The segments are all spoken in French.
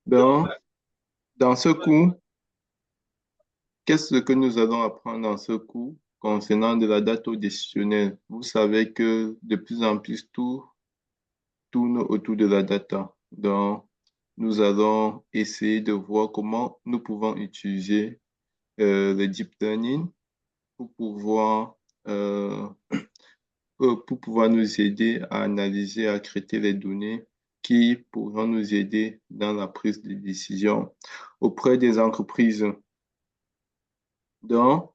Donc, dans ce cours, qu'est-ce que nous allons apprendre dans ce cours concernant de la data décisionnelle? Vous savez que de plus en plus, tout tourne autour de la data. Donc, nous allons essayer de voir comment nous pouvons utiliser le deep learning pour pouvoir, euh, pour pouvoir nous aider à analyser, à traiter les données qui pourront nous aider dans la prise de décision auprès des entreprises. Donc,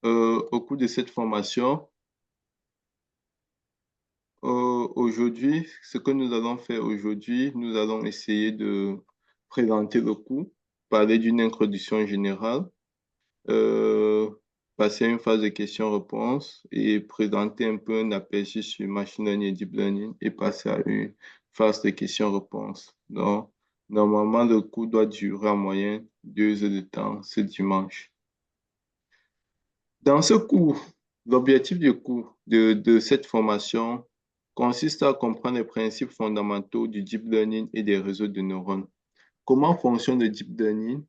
au cours de cette formation, aujourd'hui, ce que nous allons faire aujourd'hui, nous allons essayer de présenter le cours, parler d'une introduction générale, euh, passer à une phase de questions-réponses et présenter un peu un aperçu sur machine learning et deep learning et passer à une phase de questions-réponses. Donc, normalement, le cours doit durer en moyenne 2 heures de temps ce dimanche. Dans ce cours, l'objectif du cours de cette formation consiste à comprendre les principes fondamentaux du deep learning et des réseaux de neurones. Comment fonctionne le deep learning?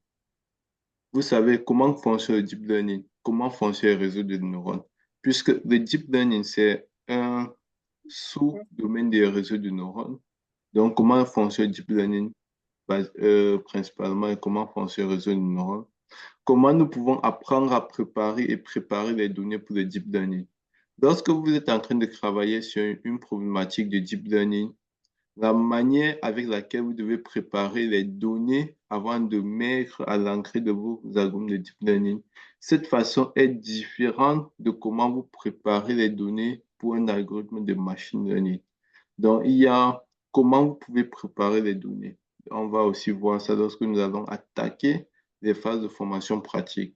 Vous savez comment fonctionne le deep learning, comment fonctionne les réseaux de neurones. Puisque le deep learning, c'est un sous-domaine des réseaux de neurones. Donc, comment fonctionne le deep learning principalement et comment fonctionne le réseau de neurones? Comment nous pouvons apprendre à préparer et préparer les données pour le deep learning? Lorsque vous êtes en train de travailler sur une problématique de deep learning, la manière avec laquelle vous devez préparer les données avant de mettre à l'entrée de vos algorithmes de deep learning, cette façon est différente de comment vous préparez les données pour un algorithme de machine learning. Donc, il y a comment vous pouvez préparer les données. On va aussi voir ça lorsque nous allons attaquer les phases de formation pratique.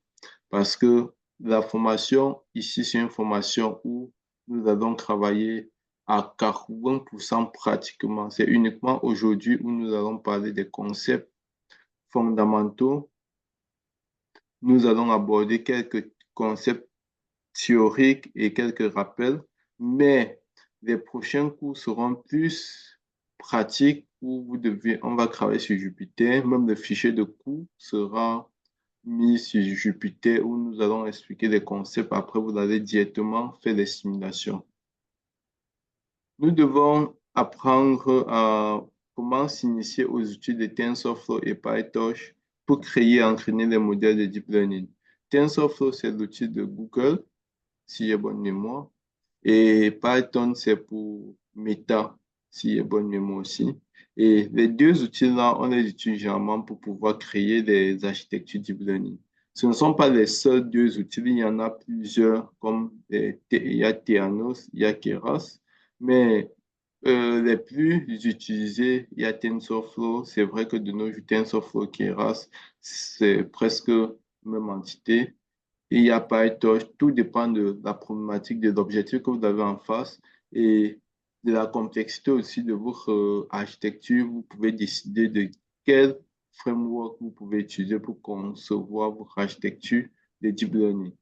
Parce que la formation, ici, c'est une formation où nous allons travailler à 80% pratiquement. C'est uniquement aujourd'hui où nous allons parler des concepts fondamentaux. Nous allons aborder quelques concepts théoriques et quelques rappels, mais les prochains cours seront plus pratiques où on va travailler sur Jupyter. Même le fichier de cours sera mis sur Jupyter où nous allons expliquer les concepts. Après, vous allez directement faire les simulations. Nous devons apprendre à comment s'initier aux outils de TensorFlow et PyTorch pour créer et entraîner les modèles de deep learning. TensorFlow, c'est l'outil de Google, si j'ai bonne mémoire. Et Python, c'est pour Meta, si j'ai bonne mémoire aussi. Et les deux outils-là, on les utilise généralement pour pouvoir créer des architectures deep learning. Ce ne sont pas les seuls deux outils, il y en a plusieurs, comme il y a Theanos, il y a Keras, mais les plus utilisés, il y a TensorFlow. C'est vrai que de nos jours, TensorFlow, Keras, c'est presque même entité. Il y a PyTorch, tout dépend de la problématique, de l'objectif que vous avez en face et de la complexité aussi de votre architecture. Vous pouvez décider de quel framework vous pouvez utiliser pour concevoir votre architecture de deep learning.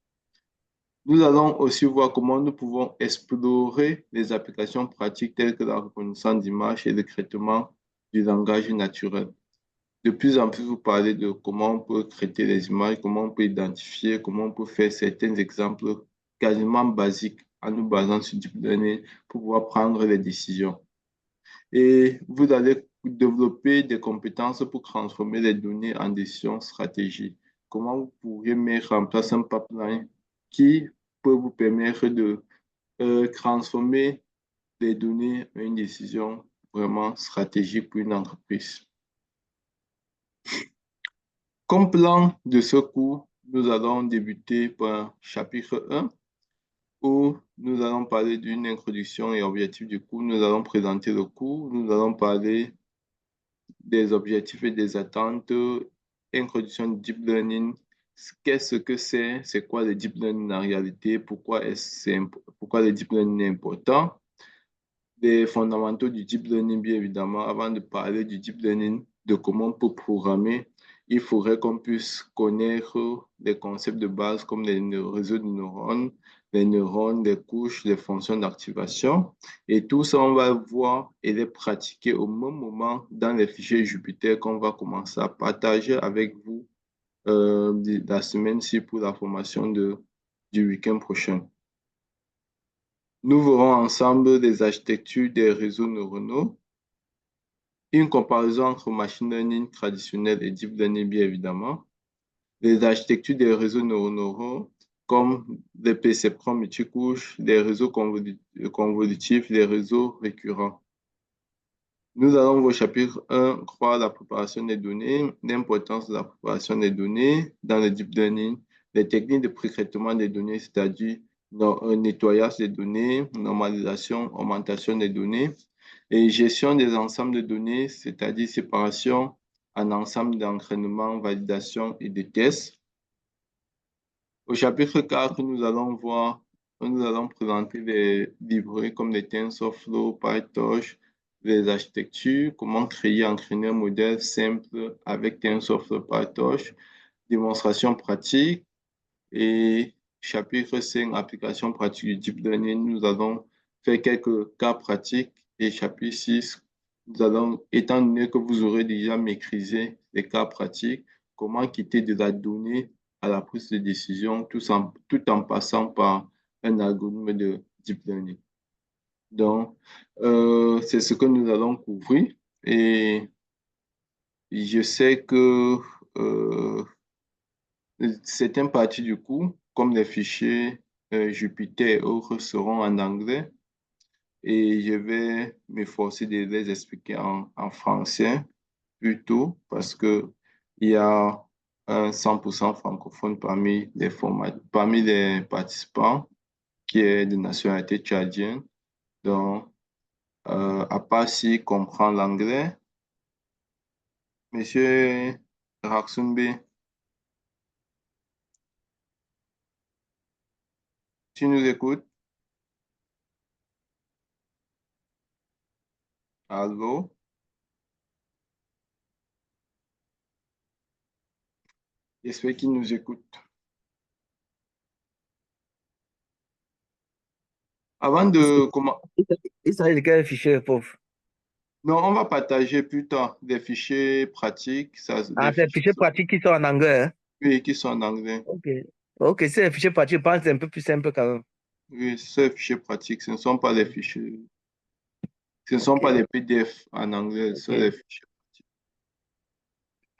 Nous allons aussi voir comment nous pouvons explorer les applications pratiques telles que la reconnaissance d'images et le traitement du langage naturel. De plus en plus, vous parlez de comment on peut traiter les images, comment on peut identifier, comment on peut faire certains exemples quasiment basiques en nous basant sur deep learning pour pouvoir prendre les décisions. Et vous allez développer des compétences pour transformer les données en décisions stratégiques. Comment vous pourriez mettre en place un pipeline qui peut vous permettre de transformer les données en une décision vraiment stratégique pour une entreprise. Comme plan de ce cours, nous allons débuter par chapitre 1 où nous allons parler d'une introduction et objectifs du cours. Nous allons présenter le cours, nous allons parler des objectifs et des attentes, introduction du deep learning, qu'est-ce que c'est quoi le deep learning en réalité, pourquoi le deep learning est important, les fondamentaux du deep learning, bien évidemment. Avant de parler du deep learning, de comment on peut programmer, il faudrait qu'on puisse connaître les concepts de base comme les réseaux de neurones, les neurones, les couches, les fonctions d'activation. Et tout ça, on va voir et les pratiquer au même moment dans les fichiers Jupyter qu'on va commencer à partager avec vous la semaine-ci pour la formation du week-end prochain. Nous verrons ensemble les architectures des réseaux neuronaux, une comparaison entre machine learning traditionnel et deep learning, bien évidemment, les architectures des réseaux neuronaux comme les perceptrons multicouches, les réseaux convolutifs, les réseaux récurrents. Nous allons voir au chapitre 1, croire la préparation des données, l'importance de la préparation des données dans le deep learning, les techniques de pré-traitement des données, c'est-à-dire nettoyage des données, normalisation, augmentation des données, et gestion des ensembles de données, c'est-à-dire séparation en ensemble d'entraînement, validation et de tests. Au chapitre 4, nous allons présenter les livrets comme les TensorFlow, PyTorch, les architectures, comment créer, entraîner un modèle simple avec TensorFlow, PyTorch, démonstration pratique et chapitre 5, application pratique du deep learning. Nous allons faire quelques cas pratiques et chapitre 6, nous allons, étant donné que vous aurez déjà maîtrisé les cas pratiques, comment quitter de la donnée à la prise de décision tout en passant par un algorithme de deep learning. Donc, c'est ce que nous allons couvrir et je sais que euh, certaines parties du cours, comme les fichiers Jupyter et autres, seront en anglais et je vais m'efforcer de les expliquer en français plutôt parce que il y a un 100% francophone parmi les participants qui est de nationalité tchadienne. Donc, à part s'il comprend l'anglais, Monsieur Raksumbe, tu nous écoutes? Allô? J'espère qu'il nous écoute. Avant de comment Il s'agit de quel fichier, pauvre? Non, on va partager plus tard des fichiers pratiques, Ah, des c'est les fichiers fichiers pratiques qui sont en anglais, hein? oui, qui sont en anglais. Ok. Ok, c'est les fichiers pratiques, je pense que c'est un peu plus simple quand même. Oui, ces fichiers pratiques, ce ne sont pas les fichiers, ce ne sont Ok, pas les PDF en anglais, ce sont les ok. fichiers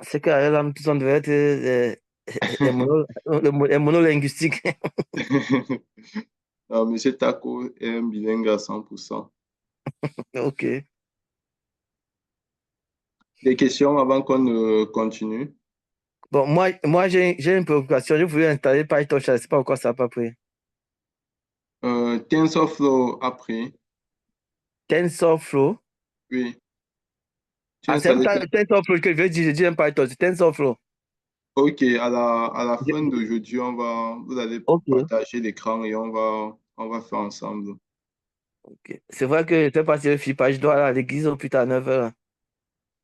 C'est qu'à là, tout ça devait être les monolinguistiques. pratiques. Alors, Monsieur Taco est un bilingue à 100%. Ok. Des questions avant qu'on ne continue? Bon, moi j'ai une préoccupation. Je voulais installer PyTorch, je ne sais pas pourquoi ça n'a pas pris. TensorFlow après, TensorFlow. oui. Tu as Ah, c'est même installé, pas TensorFlow que je dis un PyTorch, c'est TensorFlow. ok, à la fin Je- d'aujourd'hui, vous allez Ok. partager l'écran et on va faire ensemble. Ok. C'est vrai que je ne sais pas si je suis pas, je dois aller à l'église au plus tard à 9h.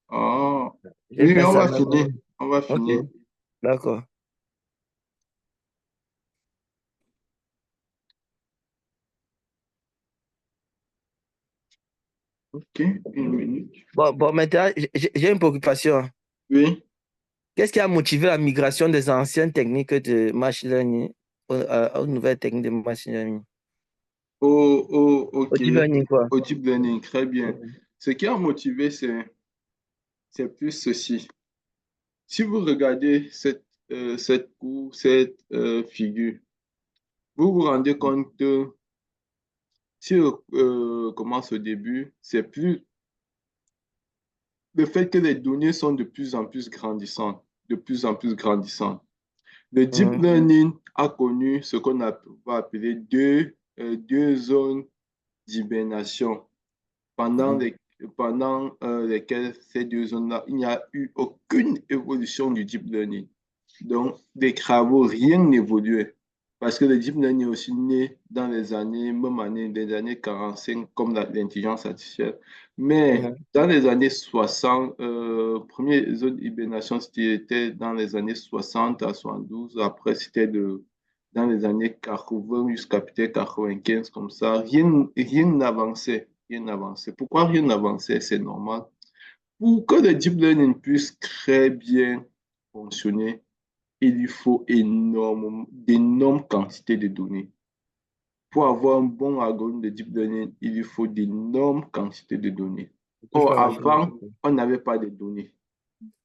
Ah, J'ai oui, oui, fait on ça à va 9h. finir. On va Ok, finir. d'accord. Ok, une minute. Bon, maintenant, j'ai une préoccupation. Oui. Qu'est-ce qui a motivé la migration des anciennes techniques de machine learning aux nouvelles techniques de machine learning? Au Ok. deep learning, quoi. Au deep learning, très bien. Mhm. Ce qui a motivé, c'est plus ceci. Si vous regardez cette figure, vous vous rendez compte que si on commence au début, c'est plus le fait que les données sont de plus en plus grandissantes, de plus en plus grandissantes. Le deep Mhm. learning a connu ce qu'on va appeler deux zones d'hibernation pendant, Mhm. les, pendant lesquelles ces deux zones-là, il n'y a eu aucune évolution du deep learning. Donc, des travaux, rien n'évoluait. Parce que le deep learning est aussi né dans les années, même années, des années 45, comme l'intelligence artificielle. Mais Mhm. dans les années 60, première zone d'hibernation, c'était dans les années 60 à 72. Après, c'était dans les années 80 jusqu'à peut-être 95, comme ça, rien n'avançait. Rien n'avançait. Pourquoi rien n'avançait? C'est normal. Pour que le deep learning puisse très bien fonctionner, il lui faut d'énormes quantités de données. Pour avoir un bon algorithme de deep learning, il lui faut d'énormes quantités de données. Or, avant, on n'avait pas de données.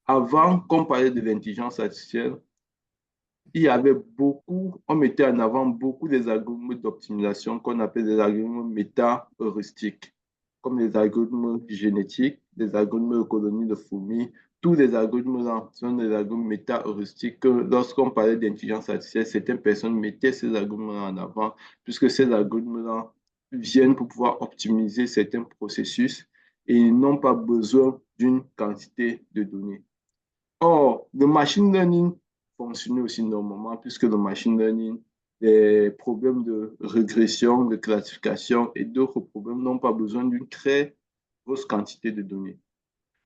Avant qu'on parlait de l'intelligence artificielle, il y avait beaucoup, on mettait en avant beaucoup des algorithmes d'optimisation qu'on appelle des algorithmes méta-heuristiques, comme les algorithmes génétiques, des algorithmes de colonies de fourmis. Tous les algorithmes là sont des algorithmes méta-heuristiques que lorsqu'on parlait d'intelligence artificielle, certaines personnes mettaient ces algorithmes-là en avant, puisque ces algorithmes-là viennent pour pouvoir optimiser certains processus et ils n'ont pas besoin d'une quantité de données. Or, le machine learning fonctionnait aussi normalement puisque le machine learning, les problèmes de régression, de classification et d'autres problèmes n'ont pas besoin d'une très grosse quantité de données.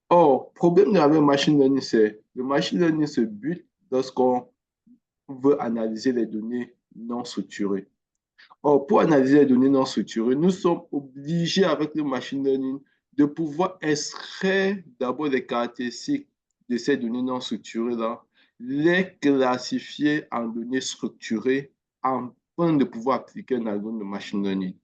Or, problème avec le machine learning, c'est le machine learning se bute lorsqu'on veut analyser les données non structurées. Or, pour analyser les données non structurées, nous sommes obligés avec le machine learning de pouvoir extraire d'abord les caractéristiques de ces données non structurées-là, les classifier en données structurées afin de pouvoir appliquer un algorithme de machine learning.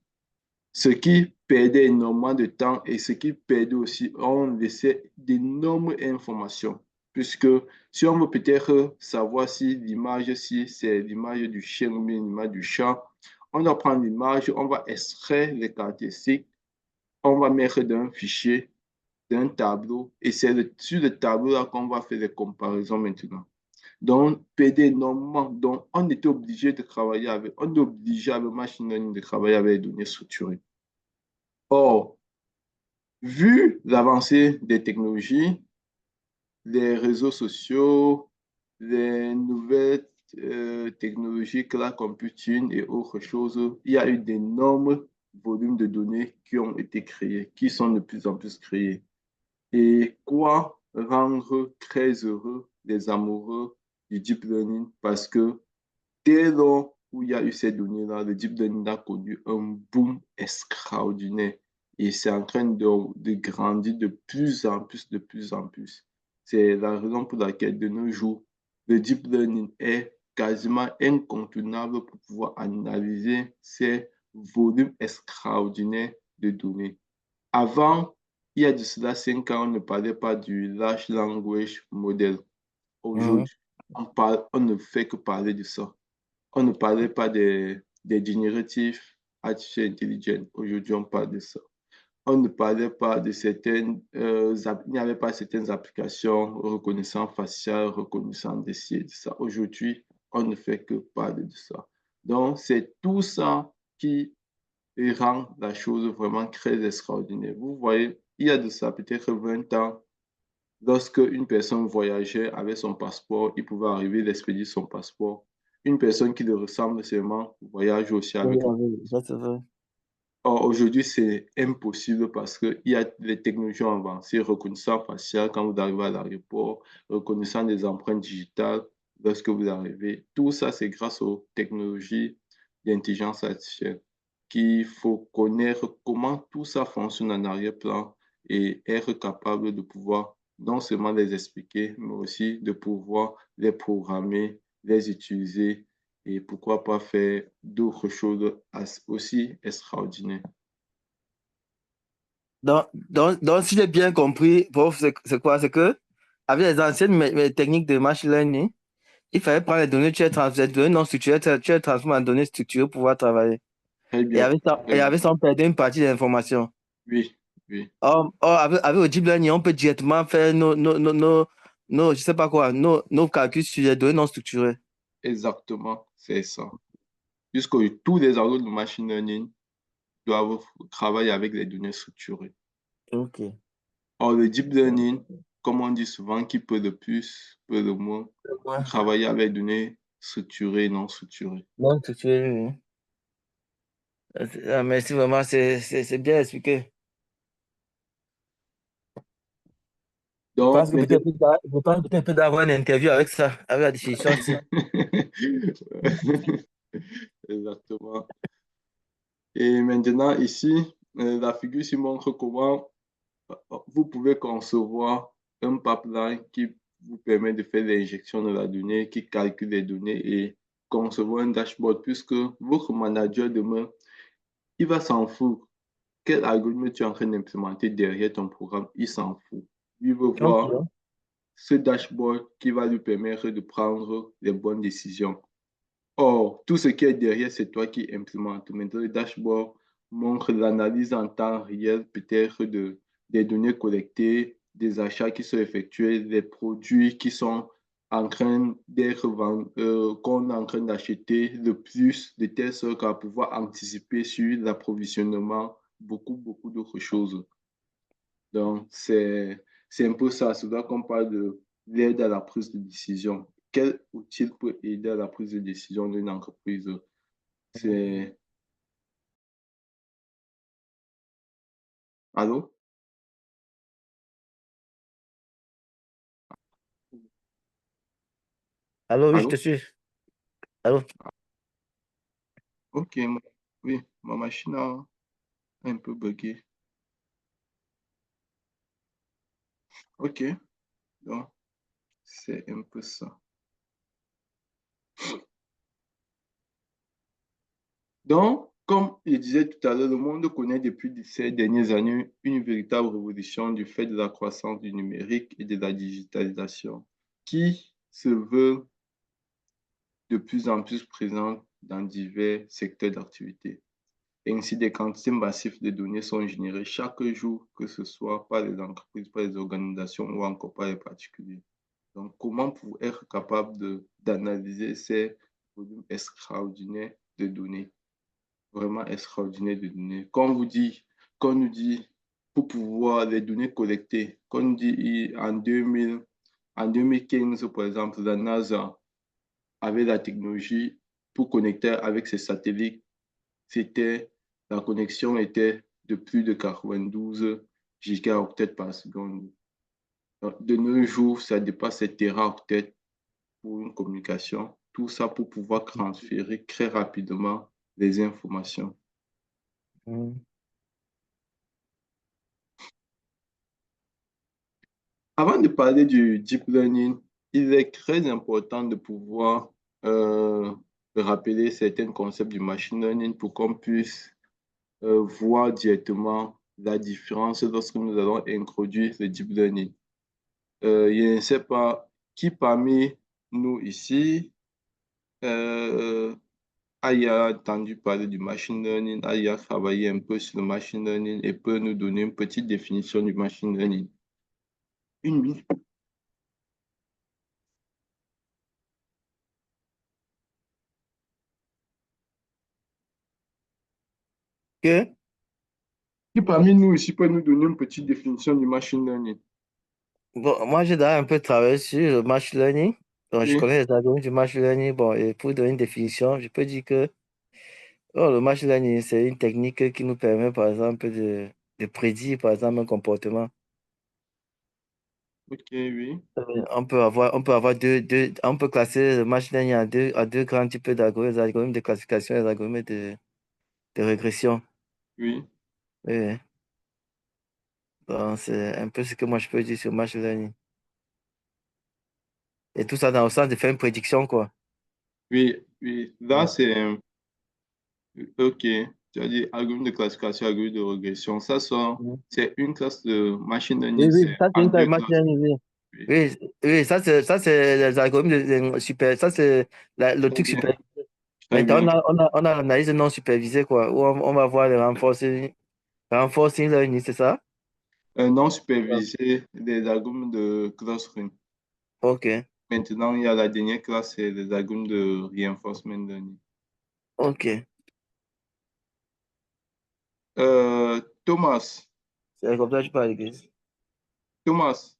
Ce qui perdait énormément de temps et ce qui perdait aussi, on laissait d'énormes informations. Puisque si on veut peut-être savoir si l'image, si c'est l'image du chien ou bien l'image du chat, on doit prendre l'image, on va extraire les caractéristiques, on va mettre dans un fichier, dans un tableau, et c'est sur le tableau-là qu'on va faire les comparaisons maintenant. Donc, perdait énormément. Donc, on était obligé de travailler avec, on est obligé avec machine learning de travailler avec les données structurées. Or, vu l'avancée des technologies, les réseaux sociaux, les nouvelles technologies, cloud computing et autres choses, il y a eu d'énormes volumes de données qui ont été créés, qui sont de plus en plus créés. Et quoi rendre très heureux les amoureux du deep learning parce que dès lors où il y a eu ces données-là, le deep learning a connu un boom extraordinaire et c'est en train de grandir de plus en plus, de plus en plus. C'est la raison pour laquelle de nos jours, le deep learning est quasiment incontournable pour pouvoir analyser ces volumes extraordinaires de données. Avant, il y a de cela 5 ans, on ne parlait pas du large language model. Mhm. Aujourd'hui, on ne fait que parler de ça. On ne parlait pas des génératifs artificial intelligence. Aujourd'hui, on parle de ça. On ne parlait pas de certaines, il n'y avait pas certaines applications reconnaissant facial, reconnaissant des ci et de ça. Aujourd'hui, on ne fait que parler de ça. Donc, c'est tout ça qui rend la chose vraiment très extraordinaire. Vous voyez, il y a de ça peut-être 20 ans, lorsque une personne voyageait avec son passeport, il pouvait arriver d'expédier son passeport. Une personne qui le ressemble seulement voyage aussi Oui, avec le oui, ça passeport. c'est vrai. Or, aujourd'hui, c'est impossible parce qu'il y a les technologies avancées, reconnaissance faciale quand vous arrivez à l'aéroport, reconnaissance des empreintes digitales lorsque vous arrivez. Tout ça, c'est grâce aux technologies d'intelligence artificielle qu'il faut connaître comment tout ça fonctionne en arrière-plan et être capable de pouvoir non seulement les expliquer, mais aussi de pouvoir les programmer, les utiliser et pourquoi pas faire d'autres choses aussi extraordinaires. Donc, si j'ai bien compris, prof, c'est quoi? C'est que, avec les anciennes techniques de machine learning, il fallait prendre les données non structurées, tu les transformes en données structurées pour pouvoir travailler. Très Et bien, avec ça, on perdait une partie des informations. oui, oui, Avec le deep learning, on peut directement faire je sais pas quoi, nos calculs sur les données non structurées. exactement, c'est ça. Puisque tous les algorithmes de machine learning doivent travailler avec les données structurées. Ok. Or, le deep learning, comme on dit souvent, qui peut le plus, peut le moins, Ouais. travailler avec des données structurées et non structurées. Non structurées, oui. Merci vraiment, c'est bien expliqué. Je pense Donc, que maintenant, peut-être d'avoir une interview avec ça, avec la définition aussi. Exactement. Et maintenant, ici, la figure ici montre comment vous pouvez concevoir un pipeline qui vous permet de faire l'injection de la donnée, qui calcule les données et concevoir un dashboard, puisque votre manager demain, il va s'en foutre. Quel algorithme tu es en train d'implémenter derrière ton programme, il s'en fout. Il veut voir Ok. ce dashboard qui va lui permettre de prendre les bonnes décisions. Or, tout ce qui est derrière, c'est toi qui implémentes. Maintenant, le dashboard montre l'analyse en temps réel, peut-être des données collectées, des achats qui sont effectués, des produits qui sont en train d'être vendus, qu'on est en train d'acheter le plus, de telle sorte qu'à pouvoir anticiper sur l'approvisionnement, beaucoup d'autres choses. Donc, c'est un peu ça. C'est là qu'on parle de l'aide à la prise de décision. Quel outil peut aider à la prise de décision d'une entreprise? C'est... Allô? Allô, oui, je te Allô? suis. Allô. Ok, oui, ma machine a un peu bugué. Ok, donc c'est un peu ça. Donc, comme je disais tout à l'heure, le monde connaît depuis ces dernières années une véritable révolution du fait de la croissance du numérique et de la digitalisation qui se veut de plus en plus présente dans divers secteurs d'activité. Ainsi, des quantités massives de données sont générées chaque jour, que ce soit par les entreprises, par les organisations ou encore par les particuliers. Donc, comment pour être capable d'analyser ces volumes extraordinaires de données, vraiment extraordinaires de données? Qu'on nous dit, pour pouvoir les données collectées, qu'on nous dit en 2015, par exemple, la NASA avait la technologie pour connecter avec ses satellites. C'était, la connexion était de plus de 92 gigaoctets par seconde. De nos jours, ça dépasse les téraoctets pour une communication. Tout ça pour pouvoir transférer très rapidement les informations. Mhm. Avant de parler du deep learning, il est très important de pouvoir euh, rappeler certains concepts du machine learning pour qu'on puisse voir directement la différence lorsque nous allons introduire le deep learning. Je ne sais pas qui parmi nous ici euh, a entendu parler du machine learning, a travaillé un peu sur le machine learning et peut nous donner une petite définition du machine learning. Une minute. Que, Qui parmi nous ici peut nous donner une petite définition du machine learning? bon, moi, j'ai déjà un peu travaillé sur le machine learning. Donc, je Oui, connais les algorithmes du machine learning. Bon, et pour donner une définition, je peux dire que oh, le machine learning, c'est une technique qui nous permet, par exemple, de prédire, par exemple, un comportement. ok, oui, On peut classer le machine learning en deux grands types d'algorithmes, les algorithmes de classification et les algorithmes de régression. oui. Oui, oui. Donc, c'est un peu ce que moi je peux dire sur machine learning. Et tout ça dans le sens de faire une prédiction, quoi. Oui, oui. Là, Ouais. c'est ok. Tu as dit algorithme de classification, algorithme de régression. Mhm. C'est une classe de machine Oui, learning, oui, c'est ça c'est en une taille deux machine classes. learning, oui. Oui. Oui, oui, ça c'est les algorithmes super. Ça c'est le Très truc bien, super. très Maintenant, bien. on a l'analyse non supervisée, quoi, où on va voir le reinforcing learning, c'est ça? Non Ouais. supervisé, des algorithmes de clustering. Ok, Maintenant, il y a la dernière classe, c'est les algorithmes de reinforcement learning. ok. Thomas, C'est comme ça que je parle, Chris. Thomas,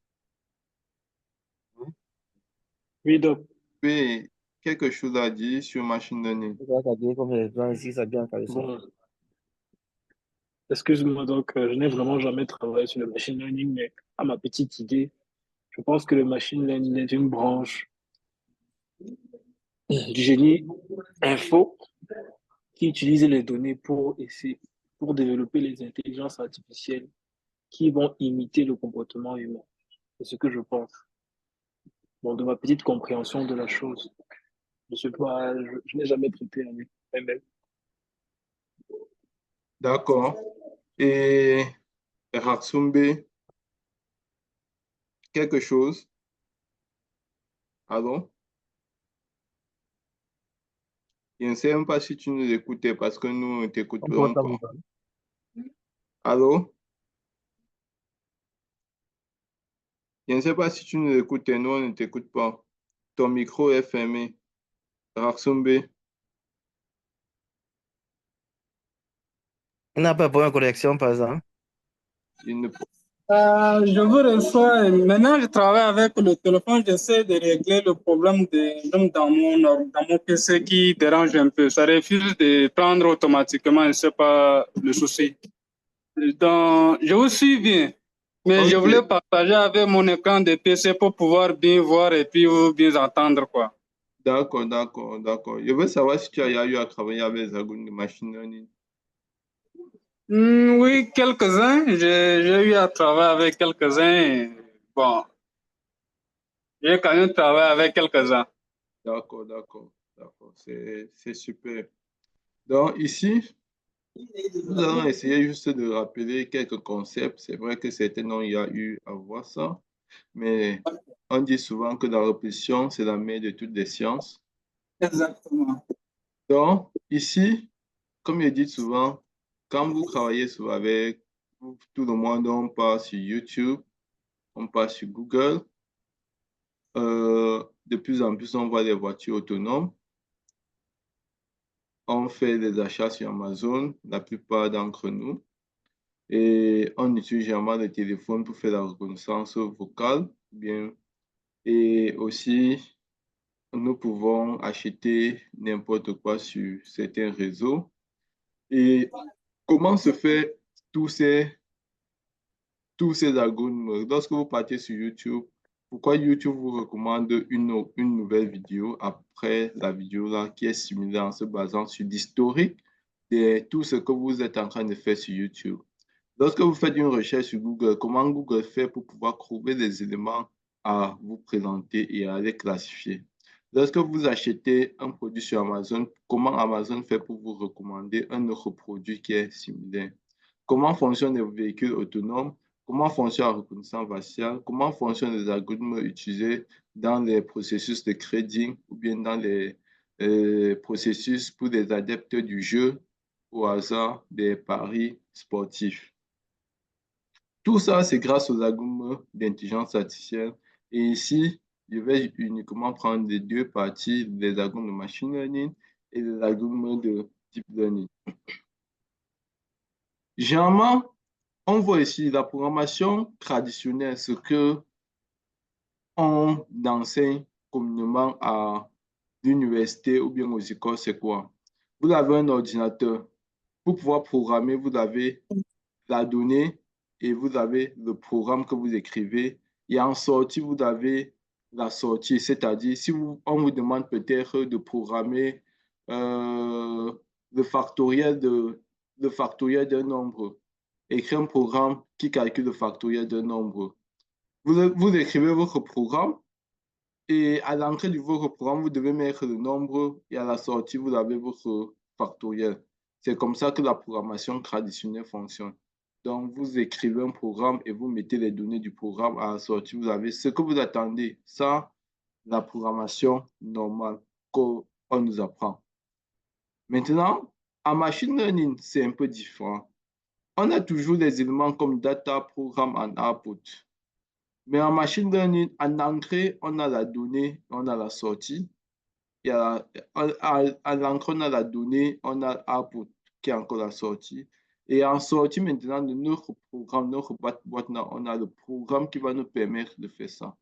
Oui, donc, tu as quelque chose à dire sur machine learning? C'est ça, ça vient comme les plans ici, ça vient calé ça. bon, excuse-moi, donc, je n'ai vraiment jamais travaillé sur le machine learning, mais à ma petite idée, je pense que le machine learning est une branche du génie info qui utilise les données pour essayer, pour développer les intelligences artificielles qui vont imiter le comportement humain. C'est ce que je pense. Bon, de ma petite compréhension de la chose. Je sais pas, je n'ai jamais traité avec ML. D'accord. Et Ratsumbe, quelque chose? Allô? Je ne sais même pas si tu nous écoutais parce que nous ne t'écoutons pas. Allô? Je ne sais pas si tu nous écoutes, nous, on ne t'écoute pas. Ton micro est fermé. Raksumbe, On n'a pas de problème de connexion, par exemple. il ne... Je vous reçois. Maintenant, je travaille avec le téléphone. J'essaie de régler le problème donc dans mon PC qui dérange un peu. Ça refuse de prendre automatiquement. Je ne sais pas le souci. Donc, je vous suis bien. Mais je Ok, voulais partager avec mon écran de PC pour pouvoir bien voir et puis bien entendre, quoi. d'accord, d'accord, d'accord. Je veux savoir si tu as eu à travailler avec les algorithmes de machine learning. Oui, quelques-uns. J'ai eu à travailler avec quelques-uns. Bon, j'ai quand même travaillé avec quelques-uns. D'accord, d'accord, d'accord. C'est super. Donc, ici, nous allons essayer juste de rappeler quelques concepts. C'est vrai que certains ont eu à voir ça, mais on dit souvent que la répétition, c'est la mère de toutes les sciences. Exactement. Donc, ici, comme je dis souvent, quand vous travaillez avec tout le monde, on part sur YouTube, on part sur Google. De plus en plus, on voit des voitures autonomes. On fait des achats sur Amazon, la plupart d'entre nous. Et on utilise généralement le téléphone pour faire la reconnaissance vocale. Bien. Et aussi, nous pouvons acheter n'importe quoi sur certains réseaux. Et comment se fait tous ces tous ces algorithmes. Lorsque vous partez sur YouTube, pourquoi YouTube vous recommande une nouvelle vidéo après la vidéo là qui est similaire en se basant sur l'historique de tout ce que vous êtes en train de faire sur YouTube. Lorsque vous faites une recherche sur Google, comment Google fait pour pouvoir trouver des éléments à vous présenter et à les classifier? Lorsque vous achetez un produit sur Amazon, comment Amazon fait pour vous recommander un autre produit qui est similaire? Comment fonctionnent les véhicules autonomes? Comment fonctionne la reconnaissance faciale? Comment fonctionnent les algorithmes utilisés dans les processus de trading ou bien dans les processus pour les adeptes du jeu au hasard des paris sportifs? Tout ça, c'est grâce aux algorithmes d'intelligence artificielle. Et ici, je vais uniquement prendre les deux parties, les algorithmes de machine learning et les algorithmes de deep learning. Généralement, on voit ici la programmation traditionnelle, ce que on enseigne communément à l'université ou bien aux écoles, c'est quoi? Vous avez un ordinateur. Pour pouvoir programmer, vous avez la donnée et vous avez le programme que vous écrivez. Et en sortie, vous avez la sortie, c'est-à-dire si on vous demande peut-être de programmer euh, le factoriel d'un nombre, écrire un programme qui calcule le factoriel d'un nombre. Vous écrivez votre programme et à l'entrée de votre programme, vous devez mettre le nombre et à la sortie, vous avez votre factoriel. C'est comme ça que la programmation traditionnelle fonctionne. Donc, vous écrivez un programme et vous mettez les données du programme. À la sortie, vous avez ce que vous attendez. Ça, la programmation normale qu'on nous apprend. Maintenant, en machine learning, c'est un peu différent. On a toujours des éléments comme data, programme and output. Mais en machine learning, en entrée, on a la donnée, on a la sortie. Et à l'entrée, on a la donnée, on a output qui est encore la sortie. Et en sortie maintenant de notre programme, notre boîte, on a le programme qui va nous permettre de faire ça.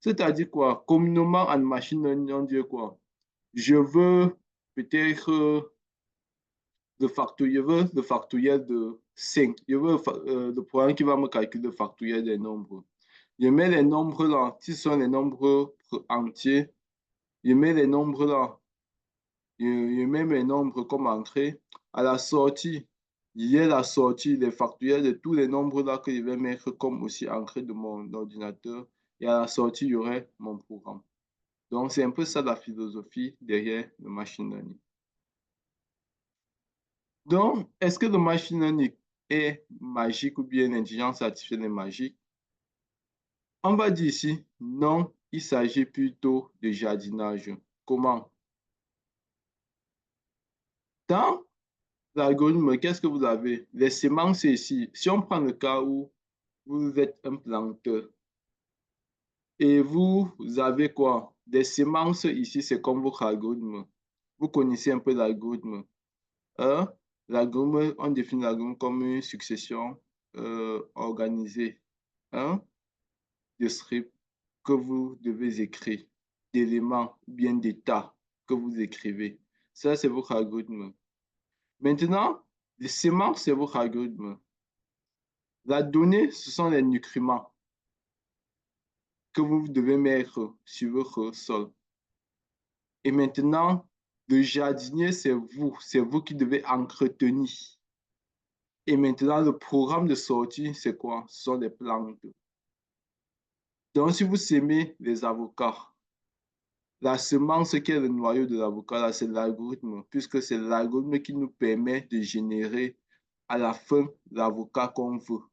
C'est-à-dire quoi? Communément en machine learning, on dit quoi? Je veux peut-être le factoriel de 5. Je veux le programme qui va me calculer le factoriel des nombres. Je mets les nombres là, qui sont les nombres entiers. Je mets les nombres là je mets mes nombres comme entrée. À la sortie, il y a la sortie, les factoriels de tous les nombres là que je vais mettre comme aussi entrée de mon ordinateur. Et à la sortie, il y aurait mon programme. Donc, c'est un peu ça la philosophie derrière le machine learning. Donc, est-ce que le machine learning est magique ou bien l'intelligence artificielle est magique? On va dire ici, non, il s'agit plutôt de jardinage. Comment? Dans l'algorithme, qu'est-ce que vous avez? Les semences ici. Si on prend le cas où vous êtes un planteur et vous avez quoi? Des semences ici, c'est comme votre algorithme. Vous connaissez un peu l'algorithme. L'algorithme, on définit l'algorithme comme une succession organisée de scripts que vous devez écrire, d'éléments, bien d'états que vous écrivez. Ça, c'est votre algorithme. Maintenant, les semences, c'est votre algorithme. La donnée, ce sont les nutriments que vous devez mettre sur votre sol. Et maintenant, le jardinier, c'est vous qui devez entretenir. Et maintenant, le programme de sortie, c'est quoi? Ce sont des plantes. Donc, si vous semez les avocats, la semence qui est le noyau de l'avocat, c'est l'algorithme, puisque c'est l'algorithme qui nous permet de générer à la fin l'avocat qu'on veut.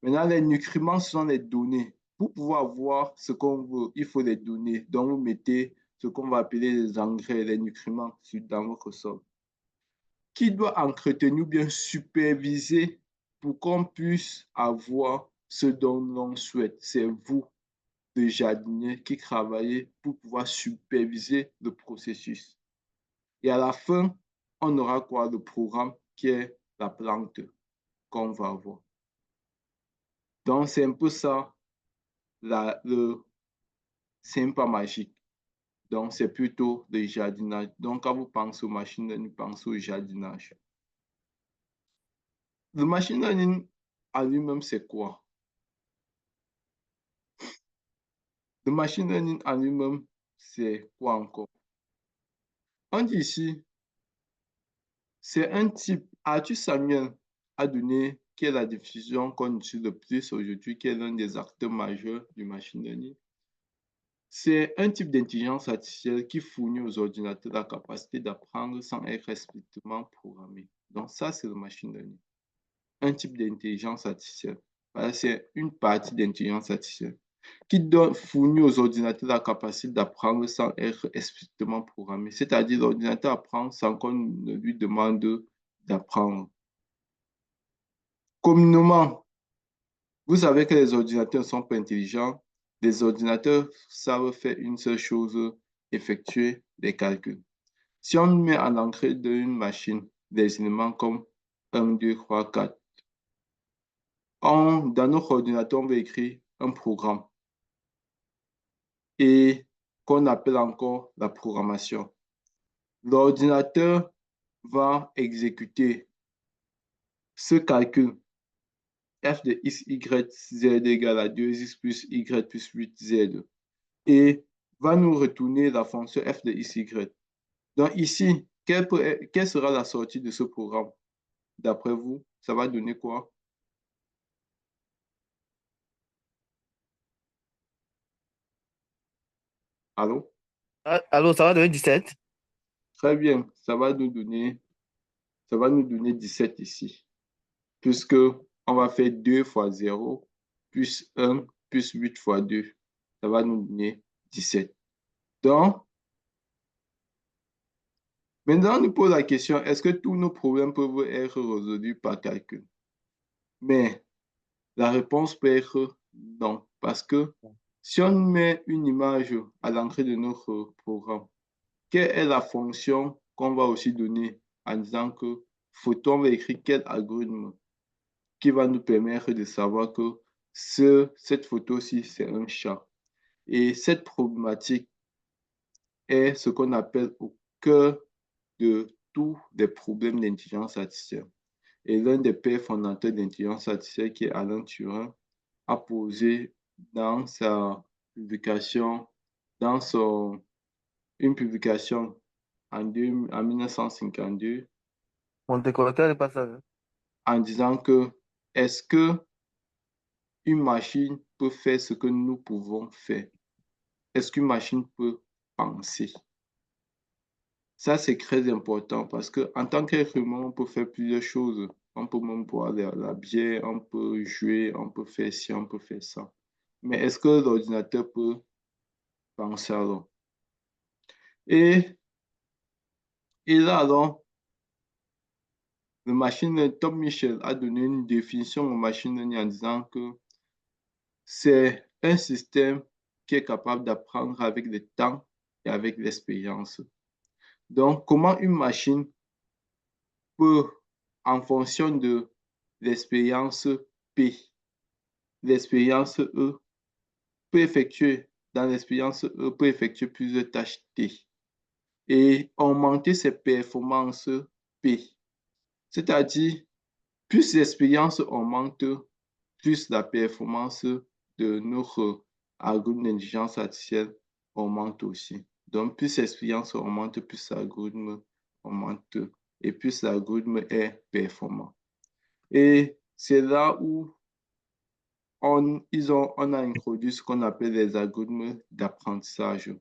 Maintenant, les nutriments sont les données. Pour pouvoir voir ce qu'on veut, il faut les données. Donc, vous mettez ce qu'on va appeler les engrais, les nutriments dans votre sol. Qui doit entretenir ou bien superviser pour qu'on puisse avoir ce dont l'on souhaite? C'est vous, le jardinier, qui travaillez pour pouvoir superviser le processus. Et à la fin, on aura quoi? Le programme qui est la plante qu'on va avoir. Donc, c'est un peu ça, c'est pas magique. Donc, c'est plutôt le jardinage. Donc, quand vous pensez aux machines learning, pensez au jardinage. Le machine learning en lui-même, c'est quoi? Le machine learning en lui-même, c'est quoi encore? On dit ici, c'est un type. Arthur Samuel a donné quelle est la diffusion qu'on utilise le plus aujourd'hui, qui est l'un des acteurs majeurs du machine learning. C'est un type d'intelligence artificielle qui fournit aux ordinateurs la capacité d'apprendre sans être explicitement programmé. Donc ça, c'est le machine learning. Un type d'intelligence artificielle. Voilà, c'est une partie d'intelligence artificielle qui fournit aux ordinateurs la capacité d'apprendre sans être explicitement programmé. C'est-à-dire l'ordinateur apprend sans qu'on ne lui demande d'apprendre. Communément, vous savez que les ordinateurs ne sont pas intelligents. Les ordinateurs savent faire une seule chose, effectuer des calculs. Si on met à l'entrée d'une machine des éléments comme 1, 2, 3, 4, dans notre ordinateur, on va écrire un programme et qu'on appelle encore la programmation. L'ordinateur va exécuter ce calcul f de x, y, z égale à 2x plus y plus 8z et va nous retourner la fonction f de x, y. Donc ici, quelle sera la sortie de ce programme? D'après vous, ça va donner quoi? Allô? Allô, ça va donner 17? Très bien, ça va nous donner 17 ici, puisque on va faire 2 fois 0 plus 1 plus 8 fois 2. Ça va nous donner 17. Donc, maintenant, on nous pose la question, est-ce que tous nos problèmes peuvent être résolus par calcul? Mais la réponse peut être non, parce que si on met une image à l'entrée de notre programme, quelle est la fonction qu'on va aussi donner en disant que photo, on va écrire quel algorithme qui va nous permettre de savoir que cette photo-ci, c'est un chat. Et cette problématique est ce qu'on appelle au cœur de tous les problèmes d'intelligence artificielle. Et l'un des pères fondateurs d'intelligence artificielle, qui est Alan Turing, a posé dans sa publication, une publication en 1952 Monte Carlo n'est pas ça. en disant que est-ce que une machine peut faire ce que nous pouvons faire? Est-ce qu'une machine peut penser? Ça, c'est très important parce qu'en tant qu'être humain, on peut faire plusieurs choses. On peut même boire de la bière, on peut jouer, on peut faire ci, on peut faire ça. Mais est-ce que l'ordinateur peut penser alors? Et, et là, alors, Tom Michel a donné une définition au machine learning en disant que c'est un système qui est capable d'apprendre avec le temps et avec l'expérience. Donc, comment une machine peut, en fonction de l'expérience P, l'expérience E, peut effectuer, dans l'expérience E, peut effectuer plusieurs tâches T et augmenter ses performances P. C'est-à-dire, plus l'expérience augmente, plus la performance de notre algorithme d'intelligence artificielle augmente aussi. Donc, plus l'expérience augmente, plus l'algorithme augmente et plus l'algorithme est performant. Et c'est là où on a introduit ce qu'on appelle les algorithmes d'apprentissage.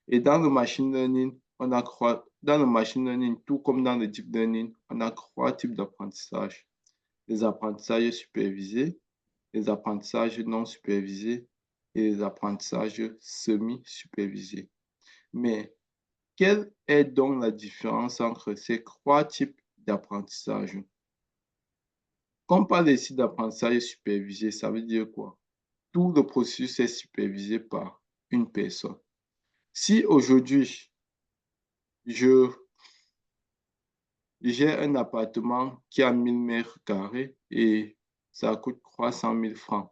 Et dans le machine learning, dans le machine learning, tout comme dans le deep learning, on a 3 types d'apprentissage. Les apprentissages supervisés, les apprentissages non supervisés et les apprentissages semi-supervisés. Mais quelle est donc la différence entre ces 3 types d'apprentissage? Quand on parle ici d'apprentissage supervisé, ça veut dire quoi? Tout le processus est supervisé par une personne. Si aujourd'hui, j'ai un appartement qui a 1000 mètres carrés et ça coûte 300 000 francs,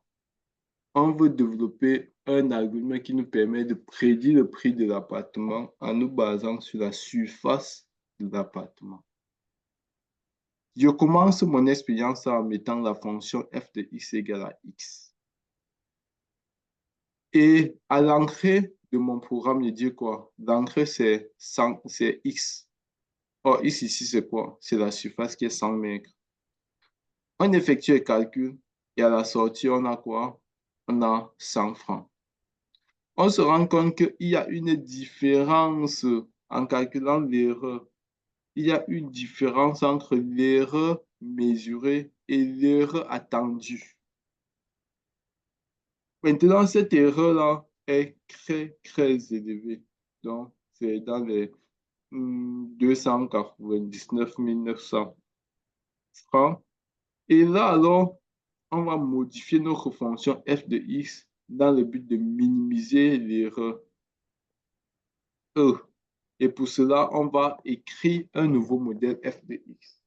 on veut développer un algorithme qui nous permet de prédire le prix de l'appartement en nous basant sur la surface de l'appartement. Je commence mon expérience en mettant la fonction f de x égale à x. Et à l'entrée de mon programme, je dis quoi? L'entrée, c'est x. Or, x ici, c'est quoi? C'est la surface qui est 100 mètres. On effectue le calcul et à la sortie, on a quoi? On a 100 francs. On se rend compte qu'il y a une différence en calculant l'erreur. Il y a une différence entre l'erreur mesurée et l'erreur attendue. Maintenant, cette erreur-là est très élevée. Donc, c'est dans les 299 900 francs. Et là, alors, on va modifier notre fonction f de x dans le but de minimiser l'erreur E. Et pour cela, on va écrire un nouveau modèle f de x.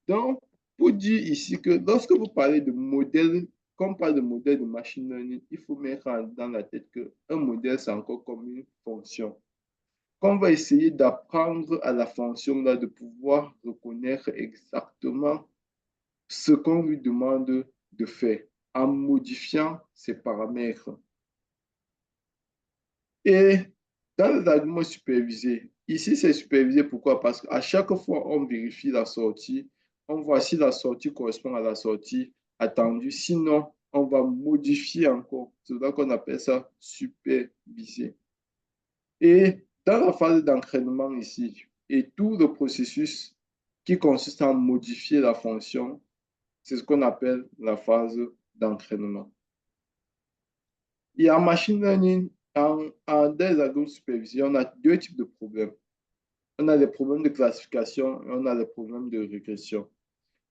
Donc, pour dire ici que lorsque vous parlez de modèle, quand on parle de modèle de machine learning, il faut mettre dans la tête qu'un modèle, c'est encore comme une fonction. Quand on va essayer d'apprendre à la fonction là, de pouvoir reconnaître exactement ce qu'on lui demande de faire en modifiant ses paramètres. Et dans les arguments supervisés, ici c'est supervisé, pourquoi? Parce qu'à chaque fois on vérifie la sortie, on voit si la sortie correspond à la sortie attendue, sinon on va modifier encore. C'est là qu'on appelle ça supervisé. Et dans la phase d'entraînement ici, et tout le processus qui consiste à modifier la fonction, c'est ce qu'on appelle la phase d'entraînement. Et en machine learning, en des algorithmes supervisés, on a 2 types de problèmes. On a les problèmes de classification et on a les problèmes de régression.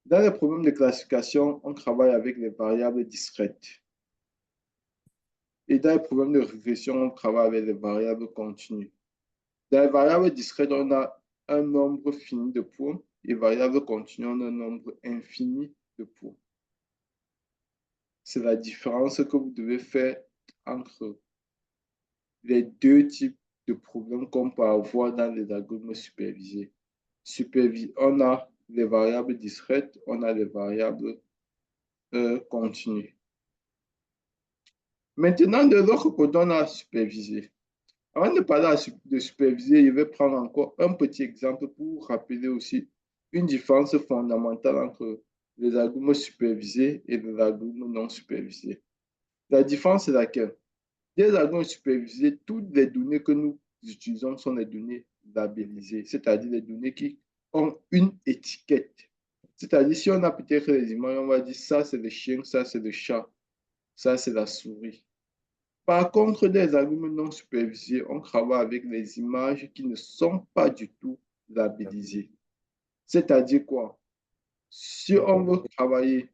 Dans les problèmes de classification, on travaille avec les variables discrètes. Et dans les problèmes de régression, on travaille avec les variables continues. Dans les variables discrètes, on a un nombre fini de points et variables continues, on a un nombre infini de points. C'est la différence que vous devez faire entre les 2 types de problèmes qu'on peut avoir dans les algorithmes supervisés. On a les variables discrètes, on a les variables continues. Maintenant, de l'autre côté, on a supervisé. Avant de parler de superviser, je vais prendre encore un petit exemple pour rappeler aussi une différence fondamentale entre les algorithmes supervisés et les algorithmes non supervisés. La différence est laquelle? Des algorithmes supervisés, toutes les données que nous utilisons sont des données labellisées, c'est-à-dire des données qui ont une étiquette. C'est-à-dire, si on a peut-être les images, on va dire ça c'est le chien, ça c'est le chat, ça c'est la souris. Par contre, des algorithmes non supervisés, on travaille avec les images qui ne sont pas du tout labellisées. C'est-à-dire quoi? Si on veut travailler,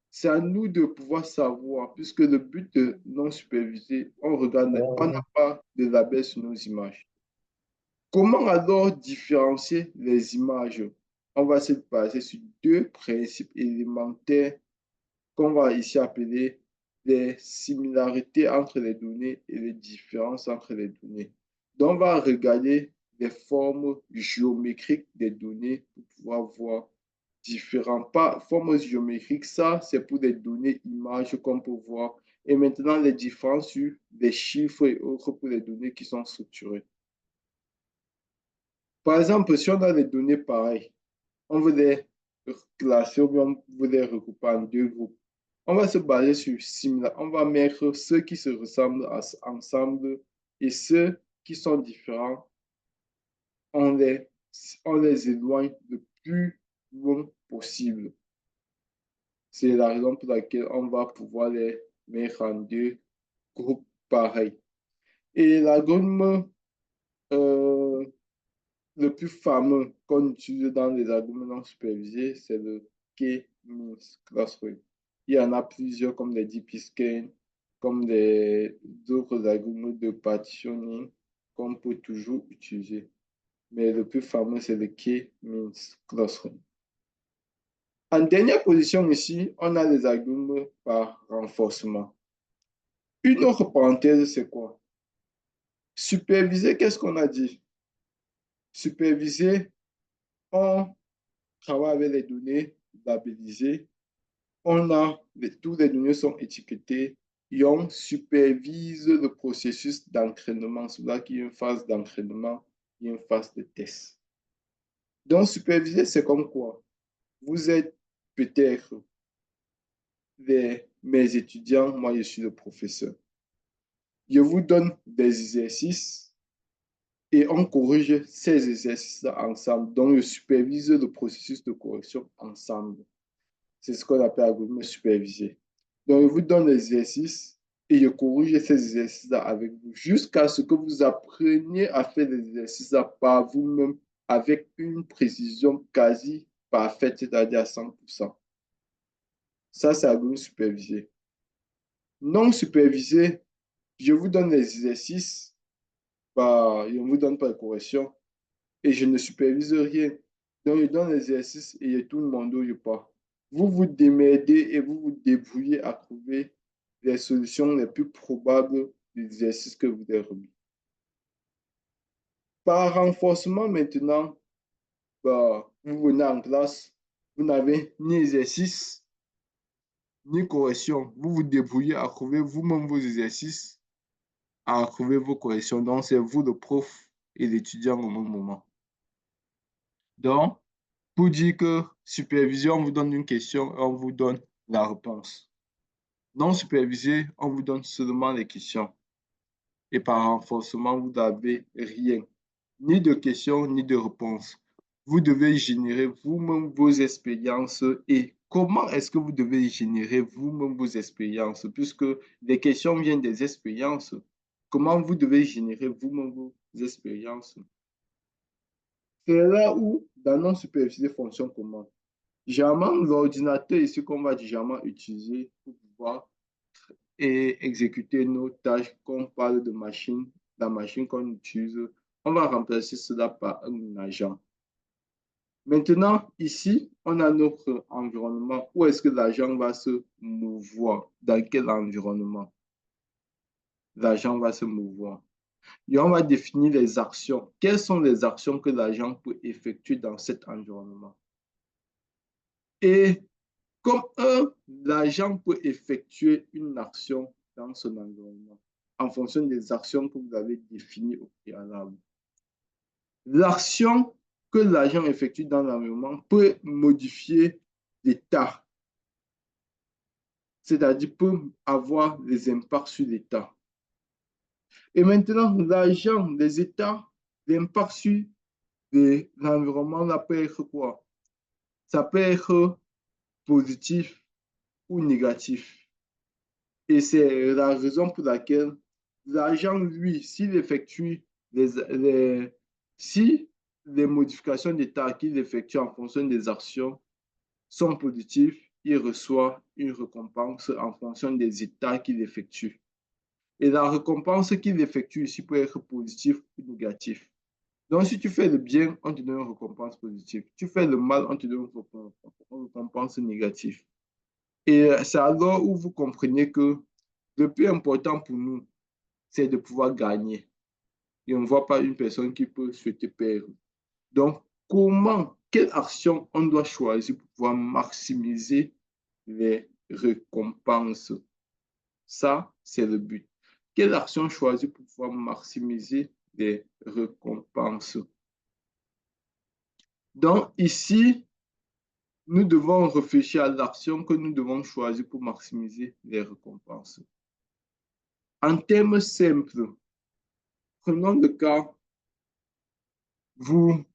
c'est à nous de pouvoir savoir, puisque le but de non supervisé, on regarde, on n'a pas de label sur nos images. Comment alors différencier les images? On va se baser sur deux principes élémentaires qu'on va ici appeler les similarités entre les données et les différences entre les données. Donc, on va regarder les formes géométriques des données pour pouvoir voir différentes formes géométriques. Ça, c'est pour des données images qu'on peut voir. Et maintenant, les différences sur les chiffres et autres pour les données qui sont structurées. Par exemple, si on a des données pareilles, on veut les classer ou bien on veut les regrouper en deux groupes. On va se baser sur similaire. On va mettre ceux qui se ressemblent ensemble et ceux qui sont différents, on les éloigne le plus loin possible. C'est la raison pour laquelle on va pouvoir les mettre en deux groupes pareils. Et l'algorithme le plus fameux qu'on utilise dans les algorithmes non supervisés, c'est le K-means clustering. Il y en a plusieurs comme les DeepScan, comme d'autres algorithmes de partitioning qu'on peut toujours utiliser. Mais le plus fameux, c'est le K-means clustering. En dernière position ici, on a les algorithmes par renforcement. Une autre parenthèse, c'est quoi? Superviser, qu'est-ce qu'on a dit? Superviser, on travaille avec les données labellisées. Toutes les données sont étiquetées et on supervise le processus d'entraînement. C'est là qu'il y a une phase d'entraînement et une phase de test. Donc, superviser, c'est comme quoi? Vous êtes peut-être mes étudiants, moi je suis le professeur. Je vous donne des exercices et on corrige ces exercices ensemble. Donc, je supervise le processus de correction ensemble. C'est ce qu'on appelle algorithme supervisé. Donc, je vous donne l'exercice et je corrige ces exercices-là avec vous jusqu'à ce que vous appreniez à faire les exercices-là par vous-même avec une précision quasi parfaite, c'est-à-dire à 100%. Ça, c'est algorithme supervisé. Non supervisé, je vous donne les exercices, je ne vous donne pas de correction et je ne supervise rien. Donc, je donne l'exercice et je tourne mon dos, je pars. Vous vous démerdez et vous vous débrouillez à trouver les solutions les plus probables des exercices que vous avez remis. Par renforcement, maintenant, vous venez en classe, vous n'avez ni exercice, ni correction. Vous vous débrouillez à trouver vous-même vos exercices, à trouver vos corrections. Donc, c'est vous, le prof et l'étudiant au même moment. Donc, pour dire que supervision, on vous donne une question et on vous donne la réponse. Non supervisé, on vous donne seulement les questions. Et par renforcement, vous n'avez rien. Ni de questions, ni de réponses. Vous devez générer vous-même vos expériences. Et comment est-ce que vous devez générer vous-même vos expériences? Puisque les questions viennent des expériences. Comment vous devez générer vous-même vos expériences? C'est là où la non supervisée fonctionne comment? Généralement, l'ordinateur est ce qu'on va généralement utiliser pour pouvoir exécuter nos tâches. Quand on parle de machine, la machine qu'on utilise, on va remplacer cela par un agent. Maintenant, ici, on a notre environnement. Où est-ce que l'agent va se mouvoir? Dans quel environnement l'agent va se mouvoir? Et on va définir les actions. Quelles sont les actions que l'agent peut effectuer dans cet environnement? Et comme l'agent peut effectuer une action dans son environnement, en fonction des actions que vous avez définies au préalable. L'action que l'agent effectue dans l'environnement peut modifier l'état, c'est-à-dire peut avoir des impacts sur l'état. Et maintenant, l'agent, les états, l'impact sur l'environnement, ça peut être quoi? Ça peut être positif ou négatif. Et c'est la raison pour laquelle l'agent, lui, s'il effectue si les modifications d'état qu'il effectue en fonction des actions sont positives, il reçoit une récompense en fonction des états qu'il effectue. Et la récompense qu'il effectue ici peut être positive ou négative. Donc, si tu fais le bien, on te donne une récompense positive. Tu fais le mal, on te donne une récompense négative. Et c'est alors où vous comprenez que le plus important pour nous, c'est de pouvoir gagner. Et on ne voit pas une personne qui peut souhaiter perdre. Donc, quelle action on doit choisir pour pouvoir maximiser les récompenses? Ça, c'est le but. Quelle action choisir pour pouvoir maximiser les récompenses? Donc, ici, nous devons réfléchir à l'action que nous devons choisir pour maximiser les récompenses. En termes simples, prenons le cas, vous,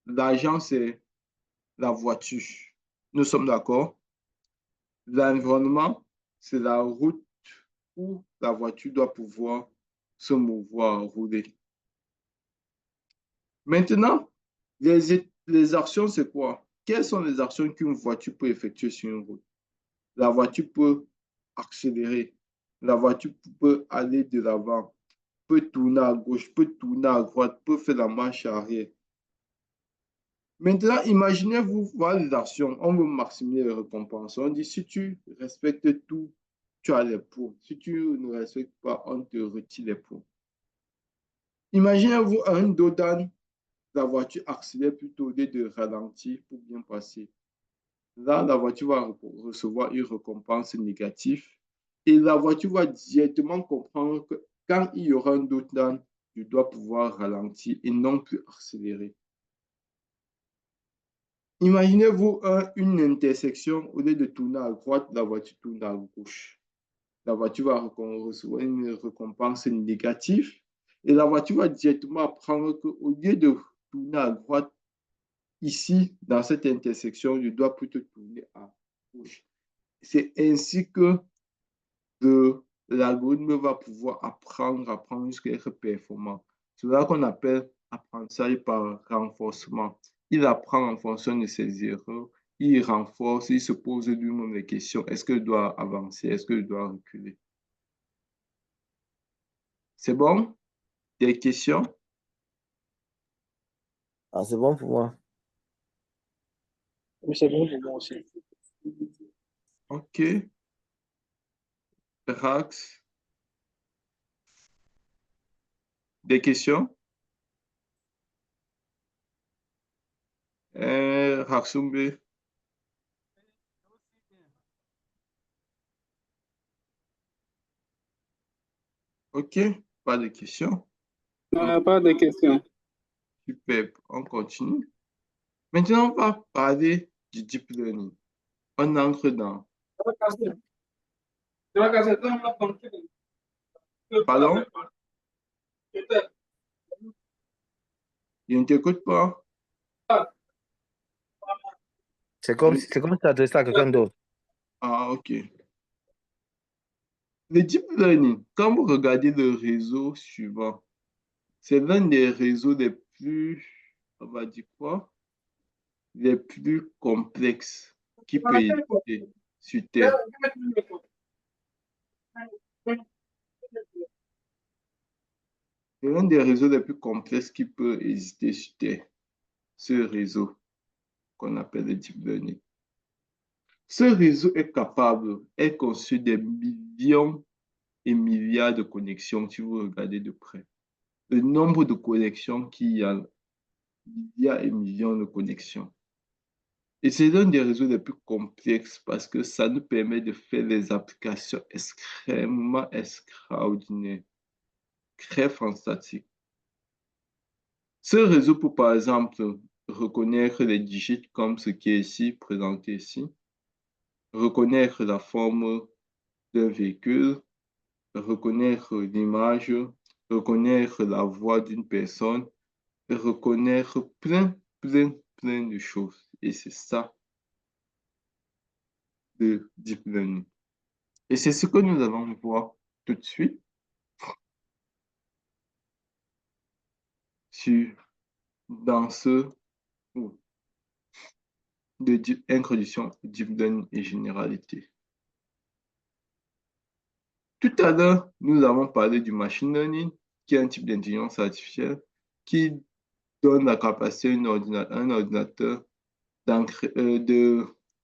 l'argent, c'est la voiture. Nous sommes d'accord? L'environnement, c'est la route où la voiture doit pouvoir se mouvoir, rouler. Maintenant, les actions, c'est quoi? Quelles sont les actions qu'une voiture peut effectuer sur une route? La voiture peut accélérer. La voiture peut aller de l'avant, peut tourner à gauche, peut tourner à droite, peut faire la marche arrière. Maintenant, imaginez-vous voir les actions. On veut maximiser les récompenses. On dit, si tu respectes tout, tu as les points. Si tu ne respectes pas, on te retire les points. Imaginez-vous un dos d'âne, la voiture accélère plutôt au lieu de ralentir pour bien passer. Là, la voiture va recevoir une récompense négative et la voiture va directement comprendre que quand il y aura un dos d'âne, je dois pouvoir ralentir et non plus accélérer. Imaginez-vous une intersection, au lieu de tourner à droite, la voiture tourne à gauche. La voiture va recevoir une récompense négative et la voiture va directement apprendre qu'au lieu de tourner à droite, ici, dans cette intersection, je dois plutôt tourner à gauche. C'est ainsi que l'algorithme va pouvoir apprendre jusqu'à être performant. C'est là qu'on appelle apprentissage par renforcement. Il apprend en fonction de ses erreurs, il renforce, il se pose lui-même les questions. Est-ce que je dois avancer? Est-ce que je dois reculer? C'est bon? Des questions? Ah, c'est bon pour moi. Oui, c'est bon pour moi aussi. OK. Rax, des questions? Raxumbe, OK, pas de questions. Pas de questions. Super, on continue. Maintenant, on va parler du deep learning. On entre dans... Pardon? Je ne t'écoute pas. C'est comme si tu t'adressais à quelqu'un d'autre. Ah, OK. Le deep learning, quand vous regardez le réseau suivant, c'est l'un des réseaux les plus, on va dire quoi, les plus complexes qui peut exister sur Terre. C'est l'un des réseaux les plus complexes qui peut exister sur Terre, ce réseau qu'on appelle le deep learning. Ce réseau est conçu des millions et milliards de connexions si vous regardez de près. Le nombre de connexions qu'il y a, milliards et millions de connexions. Et c'est l'un des réseaux les plus complexes parce que ça nous permet de faire des applications extrêmement extraordinaires, très fantastiques. Ce réseau peut, par exemple, reconnaître les digits comme ce qui est ici, présenté ici, reconnaître la forme d'un véhicule, reconnaître l'image, reconnaître la voix d'une personne, et reconnaître plein de choses. Et c'est ça le deep learning. Et c'est ce que nous allons voir tout de suite dans ce cours de introduction deep learning et généralité. Tout à l'heure, nous avons parlé du machine learning, qui est un type d'intelligence artificielle qui donne la capacité à un ordinateur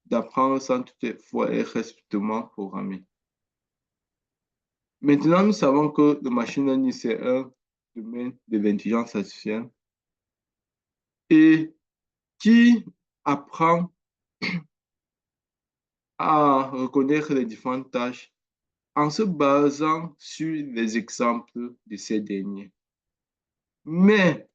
d'apprendre sans toutefois être explicitement programmé. Maintenant, nous savons que le machine learning, c'est un domaine de l'intelligence artificielle et qui apprend à reconnaître les différentes tâches en se basant sur les exemples de ces derniers. Mais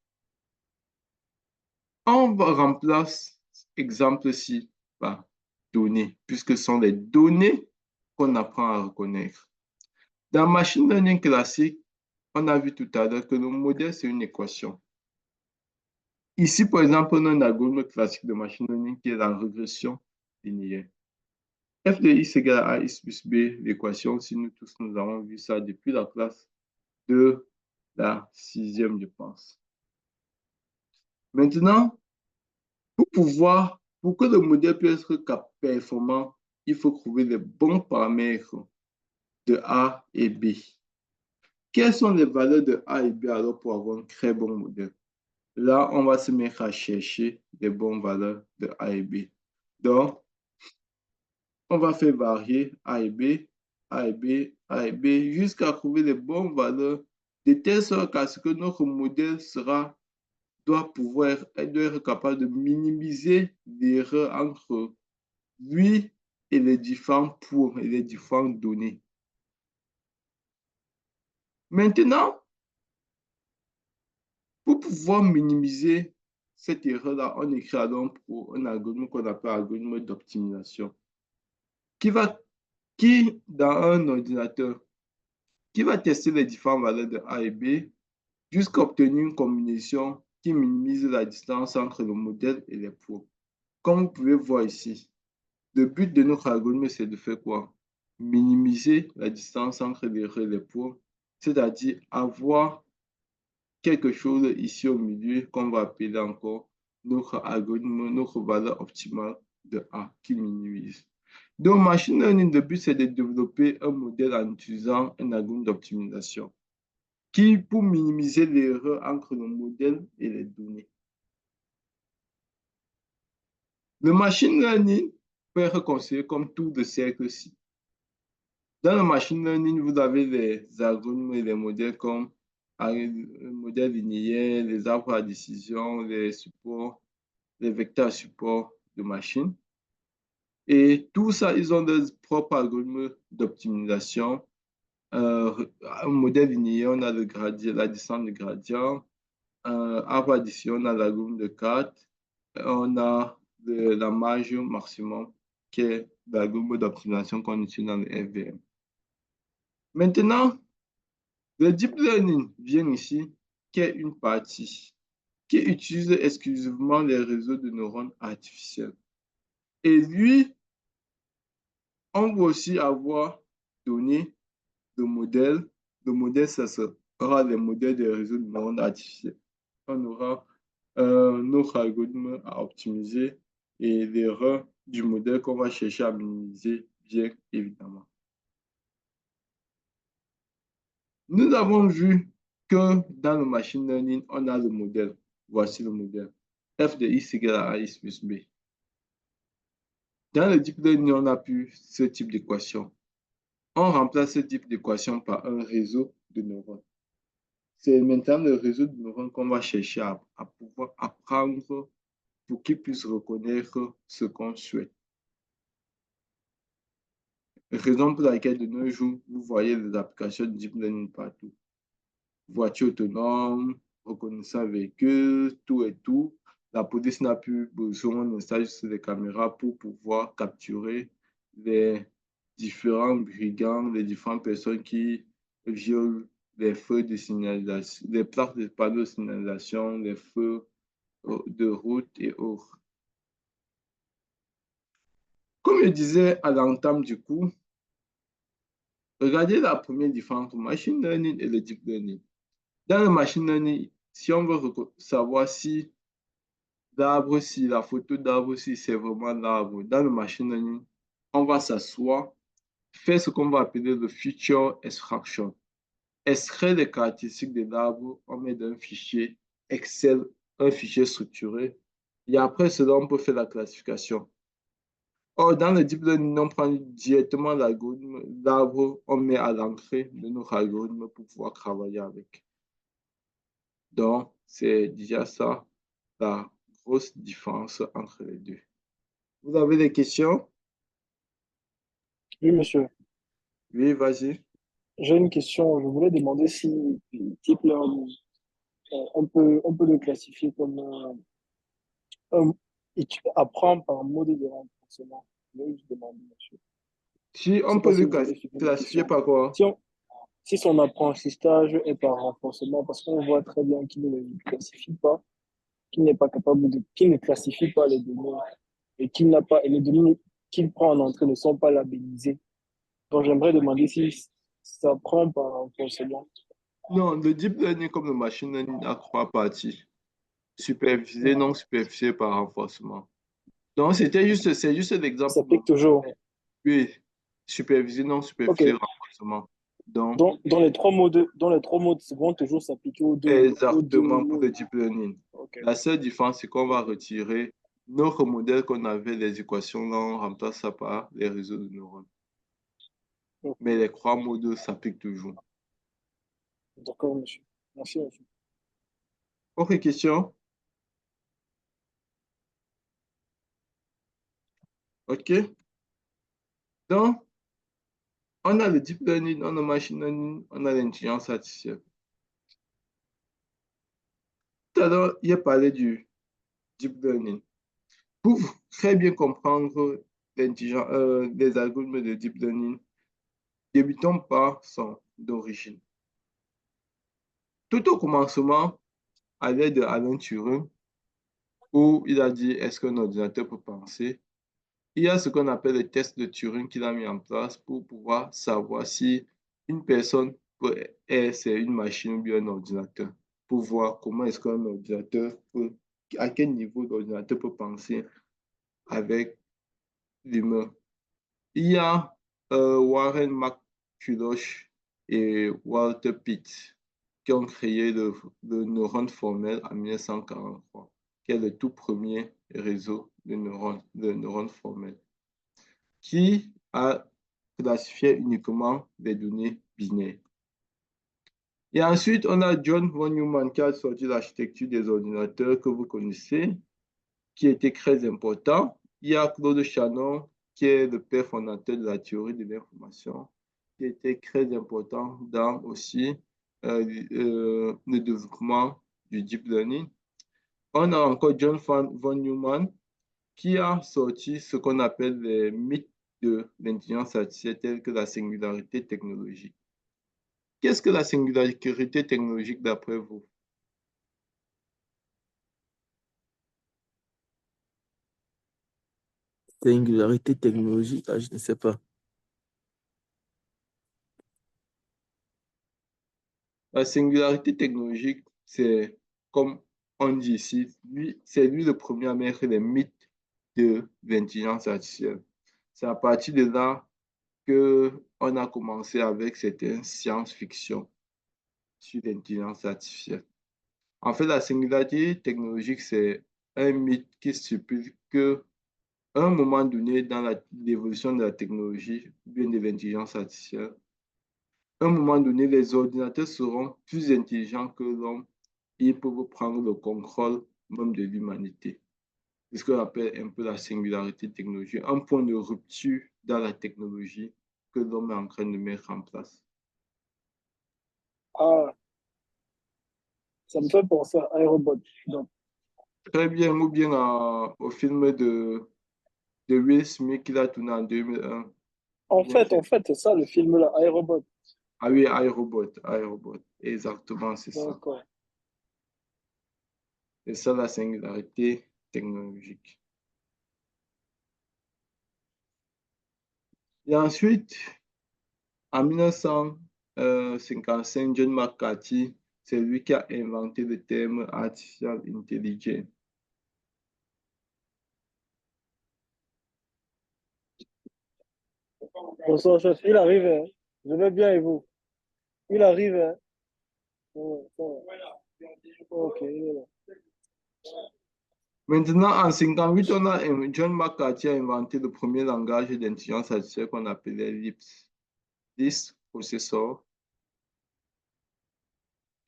on remplace exemple-ci par données, puisque ce sont les données qu'on apprend à reconnaître. Dans machine learning classique, on a vu tout à l'heure que le modèle, c'est une équation. Ici, par exemple, on a un algorithme classique de machine learning qui est la régression linéaire. F de x égale à x plus b, l'équation, si nous tous nous avons vu ça depuis la classe de la 6e, je pense. Maintenant, pour que le modèle puisse être performant, il faut trouver les bons paramètres de A et B. Quelles sont les valeurs de A et B alors pour avoir un très bon modèle? Là, on va se mettre à chercher les bonnes valeurs de A et B. Donc, on va faire varier A et B, A et B, A et B, jusqu'à trouver les bonnes valeurs, de telle sorte qu'à ce que notre modèle doit être capable de minimiser l'erreur entre lui et les différents points et les différentes données. Maintenant, pour pouvoir minimiser cette erreur-là, on écrit donc pour un algorithme qu'on appelle algorithme d'optimisation, qui, dans un ordinateur, qui va tester les différentes valeurs de A et B jusqu'à obtenir une combinaison qui minimise la distance entre le modèle et les points. Comme vous pouvez voir ici, le but de notre algorithme, c'est de faire quoi? Minimiser la distance entre l'erreur et les points, c'est-à-dire avoir quelque chose ici au milieu qu'on va appeler encore notre algorithme, notre valeur optimale de A qui minimise. Donc, machine learning, le but, c'est de développer un modèle en utilisant un algorithme d'optimisation pour minimiser l'erreur entre le modèle et les données. Le machine learning peut être considéré comme tout de cercle-ci. Dans le machine learning, vous avez les algorithmes et les modèles comme le modèle linéaire, les arbres à décision, les supports, les vecteurs à support de machine. Et tout ça, ils ont leurs propres algorithmes d'optimisation. Un modèle linéaire, on a le gradient, la descente de gradient. Arbre à décision, on a l'algorithme de 4. On a la marge maximum, qui est l'algorithme d'optimisation qu'on utilise dans le FVM. Maintenant, le deep learning vient ici, qui est une partie qui utilise exclusivement les réseaux de neurones artificiels. Et lui, on va aussi avoir donné le modèle. Le modèle, ça sera les modèles des réseaux de neurones artificiels. On aura notre algorithme à optimiser et l'erreur du modèle qu'on va chercher à minimiser, bien évidemment. Nous avons vu que dans le machine learning, on a le modèle. Voici le modèle. F de x égale à x plus b. Dans le deep learning, on a pu ce type d'équation. On remplace ce type d'équation par un réseau de neurones. C'est maintenant le réseau de neurones qu'on va chercher à pouvoir apprendre pour qu'il puisse reconnaître ce qu'on souhaite. Raison pour laquelle de nos jours, vous voyez des applications de deep learning partout. Voiture autonome, reconnaissance véhicule, tout et tout. La police n'a plus besoin d'installer juste des caméras pour pouvoir capturer les différents brigands, les différentes personnes qui violent les feux de signalisation, les plaques de panneaux de signalisation, les feux de route et autres. Comme je disais à l'entame du cours, regardez la première différence entre machine learning et le deep learning. Dans le machine learning, si on veut savoir si l'arbre, si la photo d'arbre, si c'est vraiment l'arbre, dans le machine learning, on va s'asseoir, faire ce qu'on va appeler le feature extraction. Extraire les caractéristiques de l'arbre, on met dans un fichier Excel, un fichier structuré, et après cela, on peut faire la classification. Or, dans le deep learning, on prend directement l'algorithme, l'arbre, on met à l'entrée de notre algorithme pour pouvoir travailler avec. Donc, c'est déjà ça, la grosse différence entre les deux. Vous avez des questions? Oui, monsieur. Oui, vas-y. J'ai une question. Je voulais demander si deep learning, on peut le classifier comme et tu apprends par mode de renforcement. Je demande, monsieur. Si Je ne on sais pas peut si le vous avez suivi ma classifier question. par quoi? Si son apprentissage est par renforcement, parce qu'on voit très bien qu'il ne classifie pas, qu'il n'est pas capable qu'il ne classifie pas les données et qu'il n'a pas, et les données qu'il prend en entrée ne sont pas labellisées. Donc, j'aimerais demander si ça prend par renforcement. Non, le deep learning comme le machine learning a trois parties. Supervisé, non supervisé par renforcement. Donc, c'est juste Ça l'exemple. s'applique toujours. Oui, supervisé, non OK. supervisé, renforcement. Donc, Dans les trois modes vont toujours s'appliquer aux deux exactement pour le modes. deep learning. OK. La seule différence, c'est qu'on va retirer notre modèle qu'on avait, les équations, là, on remplace ça par les réseaux de neurones. Mais les trois modes s'appliquent toujours. D'accord, monsieur. Merci, monsieur. Autre question? OK. Donc, on a le deep learning, on a le machine learning, on a l'intelligence artificielle. Tout à l'heure, il a parlé du deep learning. Pour très bien comprendre les algorithmes de deep learning, débutons par son origine. Tout au commencement, à l'aide d'Alan Turing, où il a dit est-ce qu'un ordinateur peut penser, il y a ce qu'on appelle le test de Turing qu'il a mis en place pour pouvoir savoir si une personne c'est une machine ou bien un ordinateur, pour voir comment est-ce qu'un ordinateur peut, à quel niveau l'ordinateur peut penser avec l'humain. Il y a Warren McCulloch et Walter Pitt qui ont créé le neurone formel en 1943, qui est le tout premier réseau de neurones formels, qui a classifié uniquement les données binaires. Et ensuite, on a John von Neumann qui a sorti l'architecture des ordinateurs que vous connaissez, qui était très important. Il y a Claude Shannon, qui est le père fondateur de la théorie de l'information, qui était très important dans aussi le développement du deep learning. On a encore John von Neumann, qui a sorti ce qu'on appelle les mythes de l'intelligence artificielle, tels que la singularité technologique. Qu'est-ce que la singularité technologique d'après vous? Singularité technologique, je ne sais pas. La singularité technologique, c'est comme on dit ici, c'est lui le premier à mettre les mythes de l'intelligence artificielle. C'est à partir de là qu'on a commencé avec certaines science-fiction sur l'intelligence artificielle. En fait, la singularité technologique, c'est un mythe qui stipule qu'à un moment donné, dans l'évolution de la technologie, ou bien de l'intelligence artificielle, à un moment donné, les ordinateurs seront plus intelligents que l'homme. Ils peuvent prendre le contrôle même de l'humanité. de ce qu'on appelle un peu la singularité technologique, un point de rupture dans la technologie que l'homme est en train de mettre en place. Ah, ça me fait penser à iRobot. Donc, Très bien, ou bien au film de Will Smith qu'il a tourné en 2001. en fait, c'est ça le film-là, iRobot. Ah oui, iRobot, iRobot. Exactement, c'est ça. D'accord. C'est ça la singularité technologique. Et ensuite, en 1955, John McCarthy, c'est lui qui a inventé le terme artificial intelligence. Bonsoir, chef. Il arrive, hein. Je vais bien et vous? Il arrive, hein. Ouais, ouais. Ok, il est là. Maintenant, en 1958, John McCarthy a inventé le premier langage d'intelligence artificielle qu'on appelait LIPS, Lisp Processor.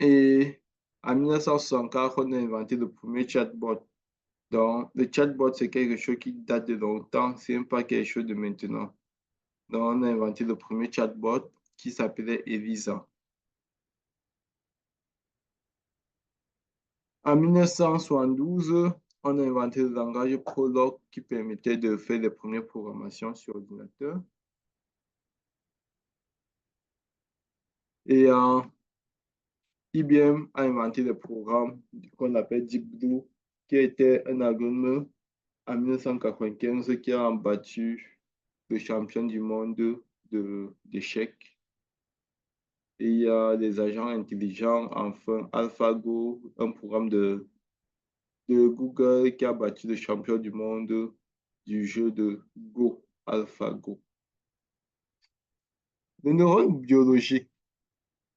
Et en 1964, on a inventé le premier chatbot. Donc, le chatbot, c'est quelque chose qui date de longtemps, c'est même pas quelque chose de maintenant. Donc, on a inventé le premier chatbot qui s'appelait Elisa. En 1972, on a inventé le langage Prolog qui permettait de faire les premières programmations sur ordinateur. Et IBM a inventé le programme qu'on appelle Deep Blue, qui était un algorithme en 1995 qui a battu le champion du monde d'échecs. Et il y a des agents intelligents, enfin AlphaGo, un programme de Google qui a battu le champion du monde du jeu de Go, AlphaGo. Le neurone biologique,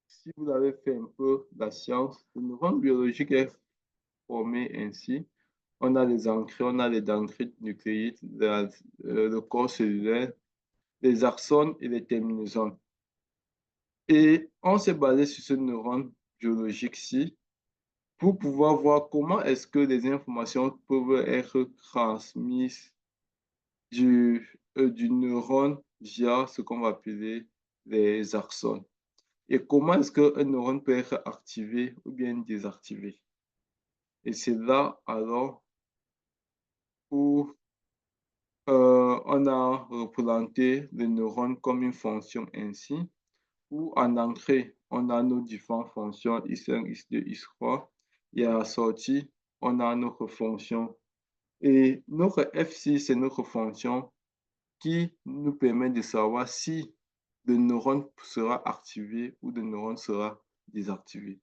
si vous avez fait un peu la science, le neurone biologique est formé ainsi. On a les ancrés, on a les dendrites nucléides, le corps cellulaire, les axones et les terminaisons. Et on s'est basé sur ce neurone biologique-ci pour pouvoir voir comment est-ce que les informations peuvent être transmises du neurone via ce qu'on va appeler les axones. Et comment est-ce qu'un neurone peut être activé ou bien désactivé. Et c'est là alors où on a représenté le neurone comme une fonction ainsi, où en entrée, on a nos différentes fonctions X1, X2, X3, et à la sortie, on a notre fonction. Et notre F6, c'est notre fonction qui nous permet de savoir si le neurone sera activé ou le neurone sera désactivé.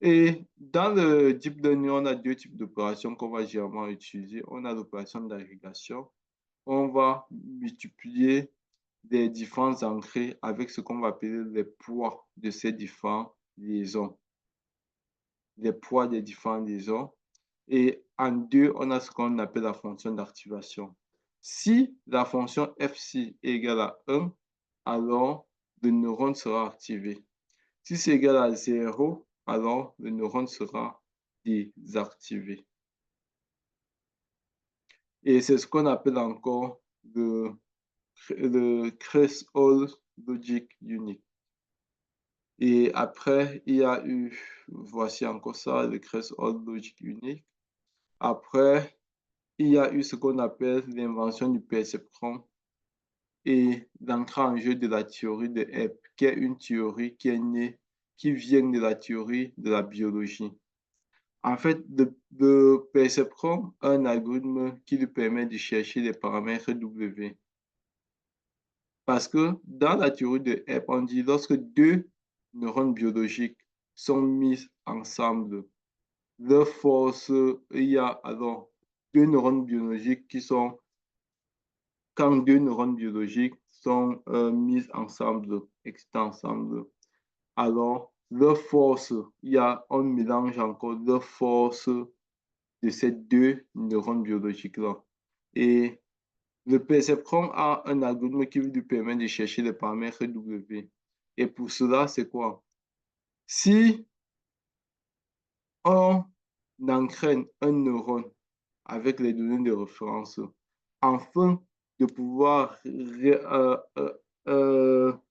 Et dans le deep learning, on a deux types d'opérations qu'on va généralement utiliser. On a l'opération d'agrégation. On va multiplier les différents entrées avec ce qu'on va appeler les poids de ces différentes liaisons. Les poids des différentes liaisons. Et en deux, on a ce qu'on appelle la fonction d'activation. Si la fonction Fc est égale à 1, alors le neurone sera activé. Si c'est égal à 0, alors le neurone sera désactivé. Et c'est ce qu'on appelle encore le threshold logic unit. Et après, il y a eu, voici encore ça, le threshold logic unit. Après, il y a eu ce qu'on appelle l'invention du perceptron et l'entrée en jeu de la théorie de Hebb, qui est une théorie qui est née, qui vient de la théorie de la biologie. En fait, le perceptron a un algorithme qui lui permet de chercher les paramètres W. Parce que dans la théorie de Hebb, on dit lorsque deux neurones biologiques sont mis ensemble, leur force, il y a alors deux neurones biologiques qui sont, quand deux neurones biologiques sont mis ensemble, excités ensemble, alors leur force, il y a un mélange encore leur force de ces deux neurones biologiques-là. Et le perceptron a un algorithme qui lui permet de chercher les paramètres W. Et pour cela, c'est quoi? Si on entraîne un neurone avec les données de référence afin de pouvoir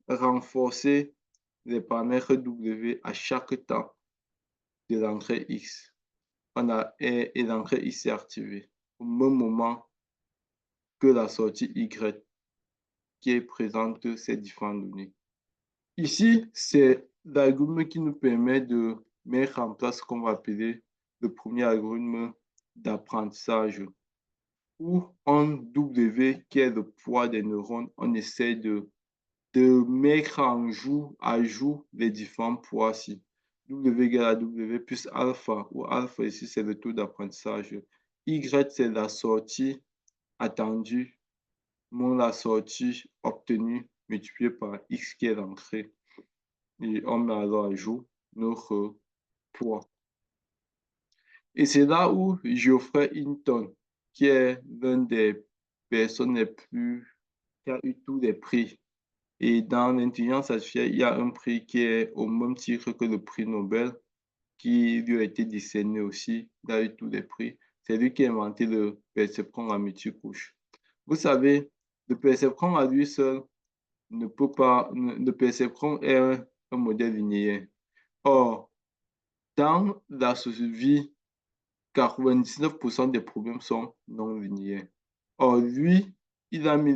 renforcer les paramètres W à chaque temps de l'entrée X. Et l'entrée X est activée au même moment que la sortie Y qui présente ces différentes données. Ici, c'est l'algorithme qui nous permet de mettre en place ce qu'on va appeler le premier algorithme d'apprentissage, où en W, qui est le poids des neurones, on essaie de mettre à jour les différents poids ici. W égale à W plus alpha, où alpha ici, c'est le taux d'apprentissage. Y, c'est la sortie attendue, moins la sortie obtenue, multipliée par X qui est l'entrée. Et on met alors à jour notre poids. Et c'est là où Geoffrey Hinton, qui est l'une des personnes les plus, qui a eu tous les prix. Et dans l'intelligence artificielle, il y a un prix qui est au même titre que le prix Nobel, qui lui a été décerné aussi. Il a eu tous les prix. C'est lui qui a inventé le perceptron à multicouche. Vous savez, le perceptron à lui seul ne peut pas. Le perceptron est un modèle linéaire. Or, dans la vie, 99% des problèmes sont non linéaires. Or, lui, il a mis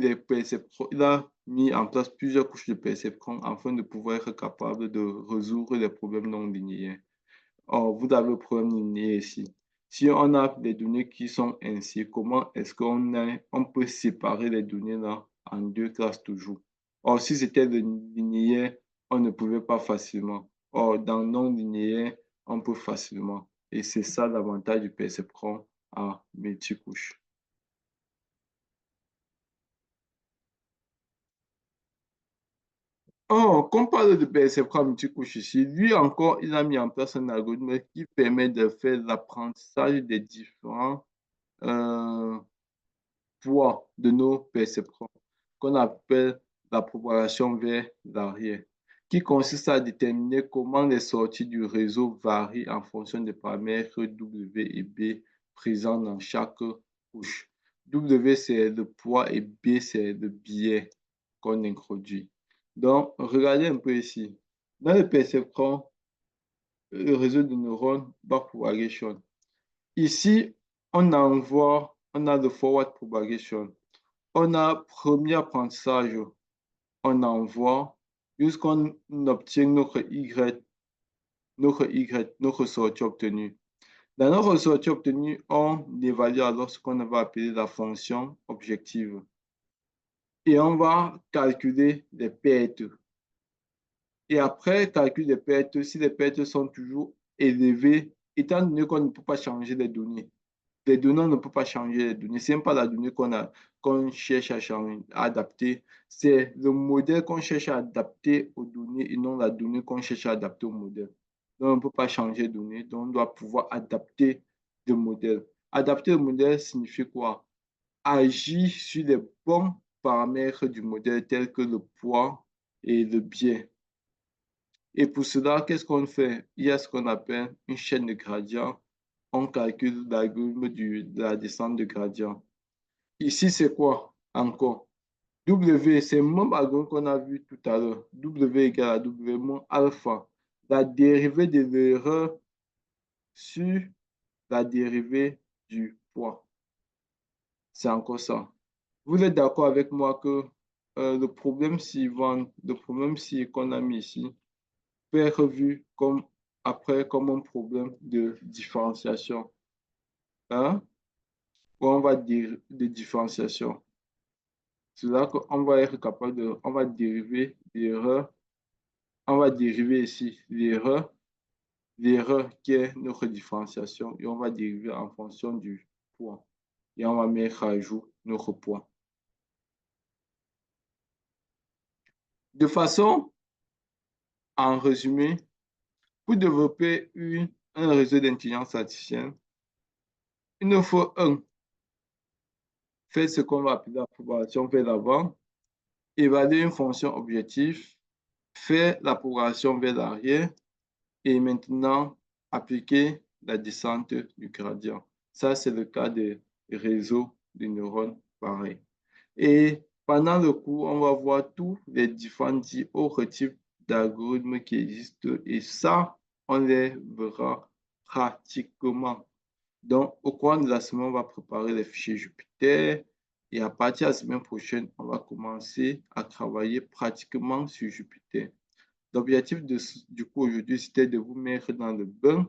en place plusieurs couches de perceptrons afin de pouvoir être capable de résoudre les problèmes non linéaires. Or, vous avez le problème linéaire ici. Si on a des données qui sont ainsi, comment est-ce qu'on peut séparer les données là en deux classes toujours? Or, si c'était linéaire, on ne pouvait pas facilement. Or, dans non linéaire, on peut facilement. Et c'est ça l'avantage du perceptron à multicouche. Or, qu'on parle de perceptron à multicouche ici, lui encore, il a mis en place un algorithme qui permet de faire l'apprentissage des différents poids de nos perceptrons, qu'on appelle la propagation vers l'arrière, qui consiste à déterminer comment les sorties du réseau varient en fonction des paramètres W et B présents dans chaque couche. W, c'est le poids et B, c'est le biais qu'on introduit. Donc, regardez un peu ici. Dans le perceptron, le réseau de neurones backpropagation. Ici, on a le forward propagation. On a premier apprentissage, on envoie jusqu'on obtient notre sortie obtenue. Dans notre sortie obtenue, on évalue alors ce qu'on va appeler la fonction objective. Et on va calculer les pertes. Et après calcul des pertes, si les pertes sont toujours élevées, étant donné qu'on ne peut pas changer les données, on ne peut pas changer les données. Ce n'est pas la donnée qu'on cherche à changer, à adapter. C'est le modèle qu'on cherche à adapter aux données et non la donnée qu'on cherche à adapter au modèle. Donc, on ne peut pas changer les données. Donc, on doit pouvoir adapter le modèle. Adapter le modèle signifie quoi? Agir sur les bons paramètres du modèle tels que le poids et le biais. Et pour cela, qu'est-ce qu'on fait? Il y a ce qu'on appelle une chaîne de gradient. On calcule l'algorithme de la descente de gradient. Ici, c'est quoi encore? W, c'est le même algorithme qu'on a vu tout à l'heure. W égale à W moins alpha. La dérivée de l'erreur sur la dérivée du poids. C'est encore ça. Vous êtes d'accord avec moi que le problème suivant, le problème qu'on a mis ici, peut être vu comme un problème de différenciation. Hein? Ou on va dire de différenciation. C'est là qu'on va être capable on va dériver l'erreur. On va dériver ici l'erreur qui est notre différenciation, et on va dériver en fonction du poids. Et on va mettre à jour notre poids. De façon, en résumé, pour développer un réseau d'intelligence artificielle, il nous faut faire ce qu'on va appeler la propagation vers l'avant, évaluer une fonction objective, faire la propagation vers l'arrière et maintenant appliquer la descente du gradient. Ça, c'est le cas de réseaux de neurones pareils. Et pendant le cours, on va voir tous les différents autres types d'algorithmes qui existent et ça, on les verra pratiquement. Donc, au cours de la semaine, on va préparer les fichiers Jupyter et à partir de la semaine prochaine, on va commencer à travailler pratiquement sur Jupyter. L'objectif du cours aujourd'hui, c'était de vous mettre dans le bain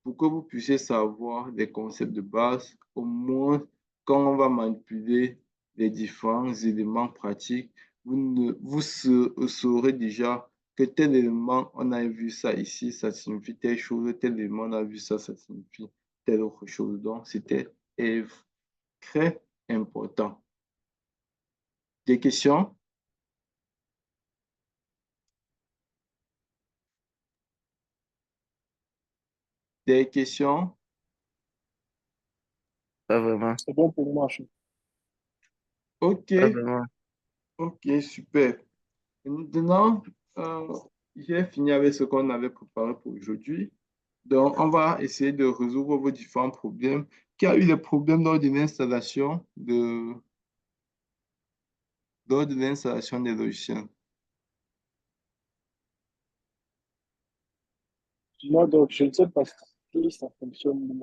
pour que vous puissiez savoir les concepts de base, au moins quand on va manipuler les différents éléments pratiques, vous saurez déjà que tel élément, on a vu ça ici, ça signifie telle chose, tel élément, on a vu ça, ça signifie telle autre chose. Donc, c'était très important. Des questions? Des questions? Pas vraiment. C'est bon pour moi. OK, Pas vraiment. OK, super. Et maintenant, euh, j'ai fini avec ce qu'on avait préparé pour aujourd'hui. Donc, on va essayer de résoudre vos différents problèmes. Qui a eu des problèmes lors de l'installation des logiciels? Moi, donc, je ne sais pas si ça fonctionne.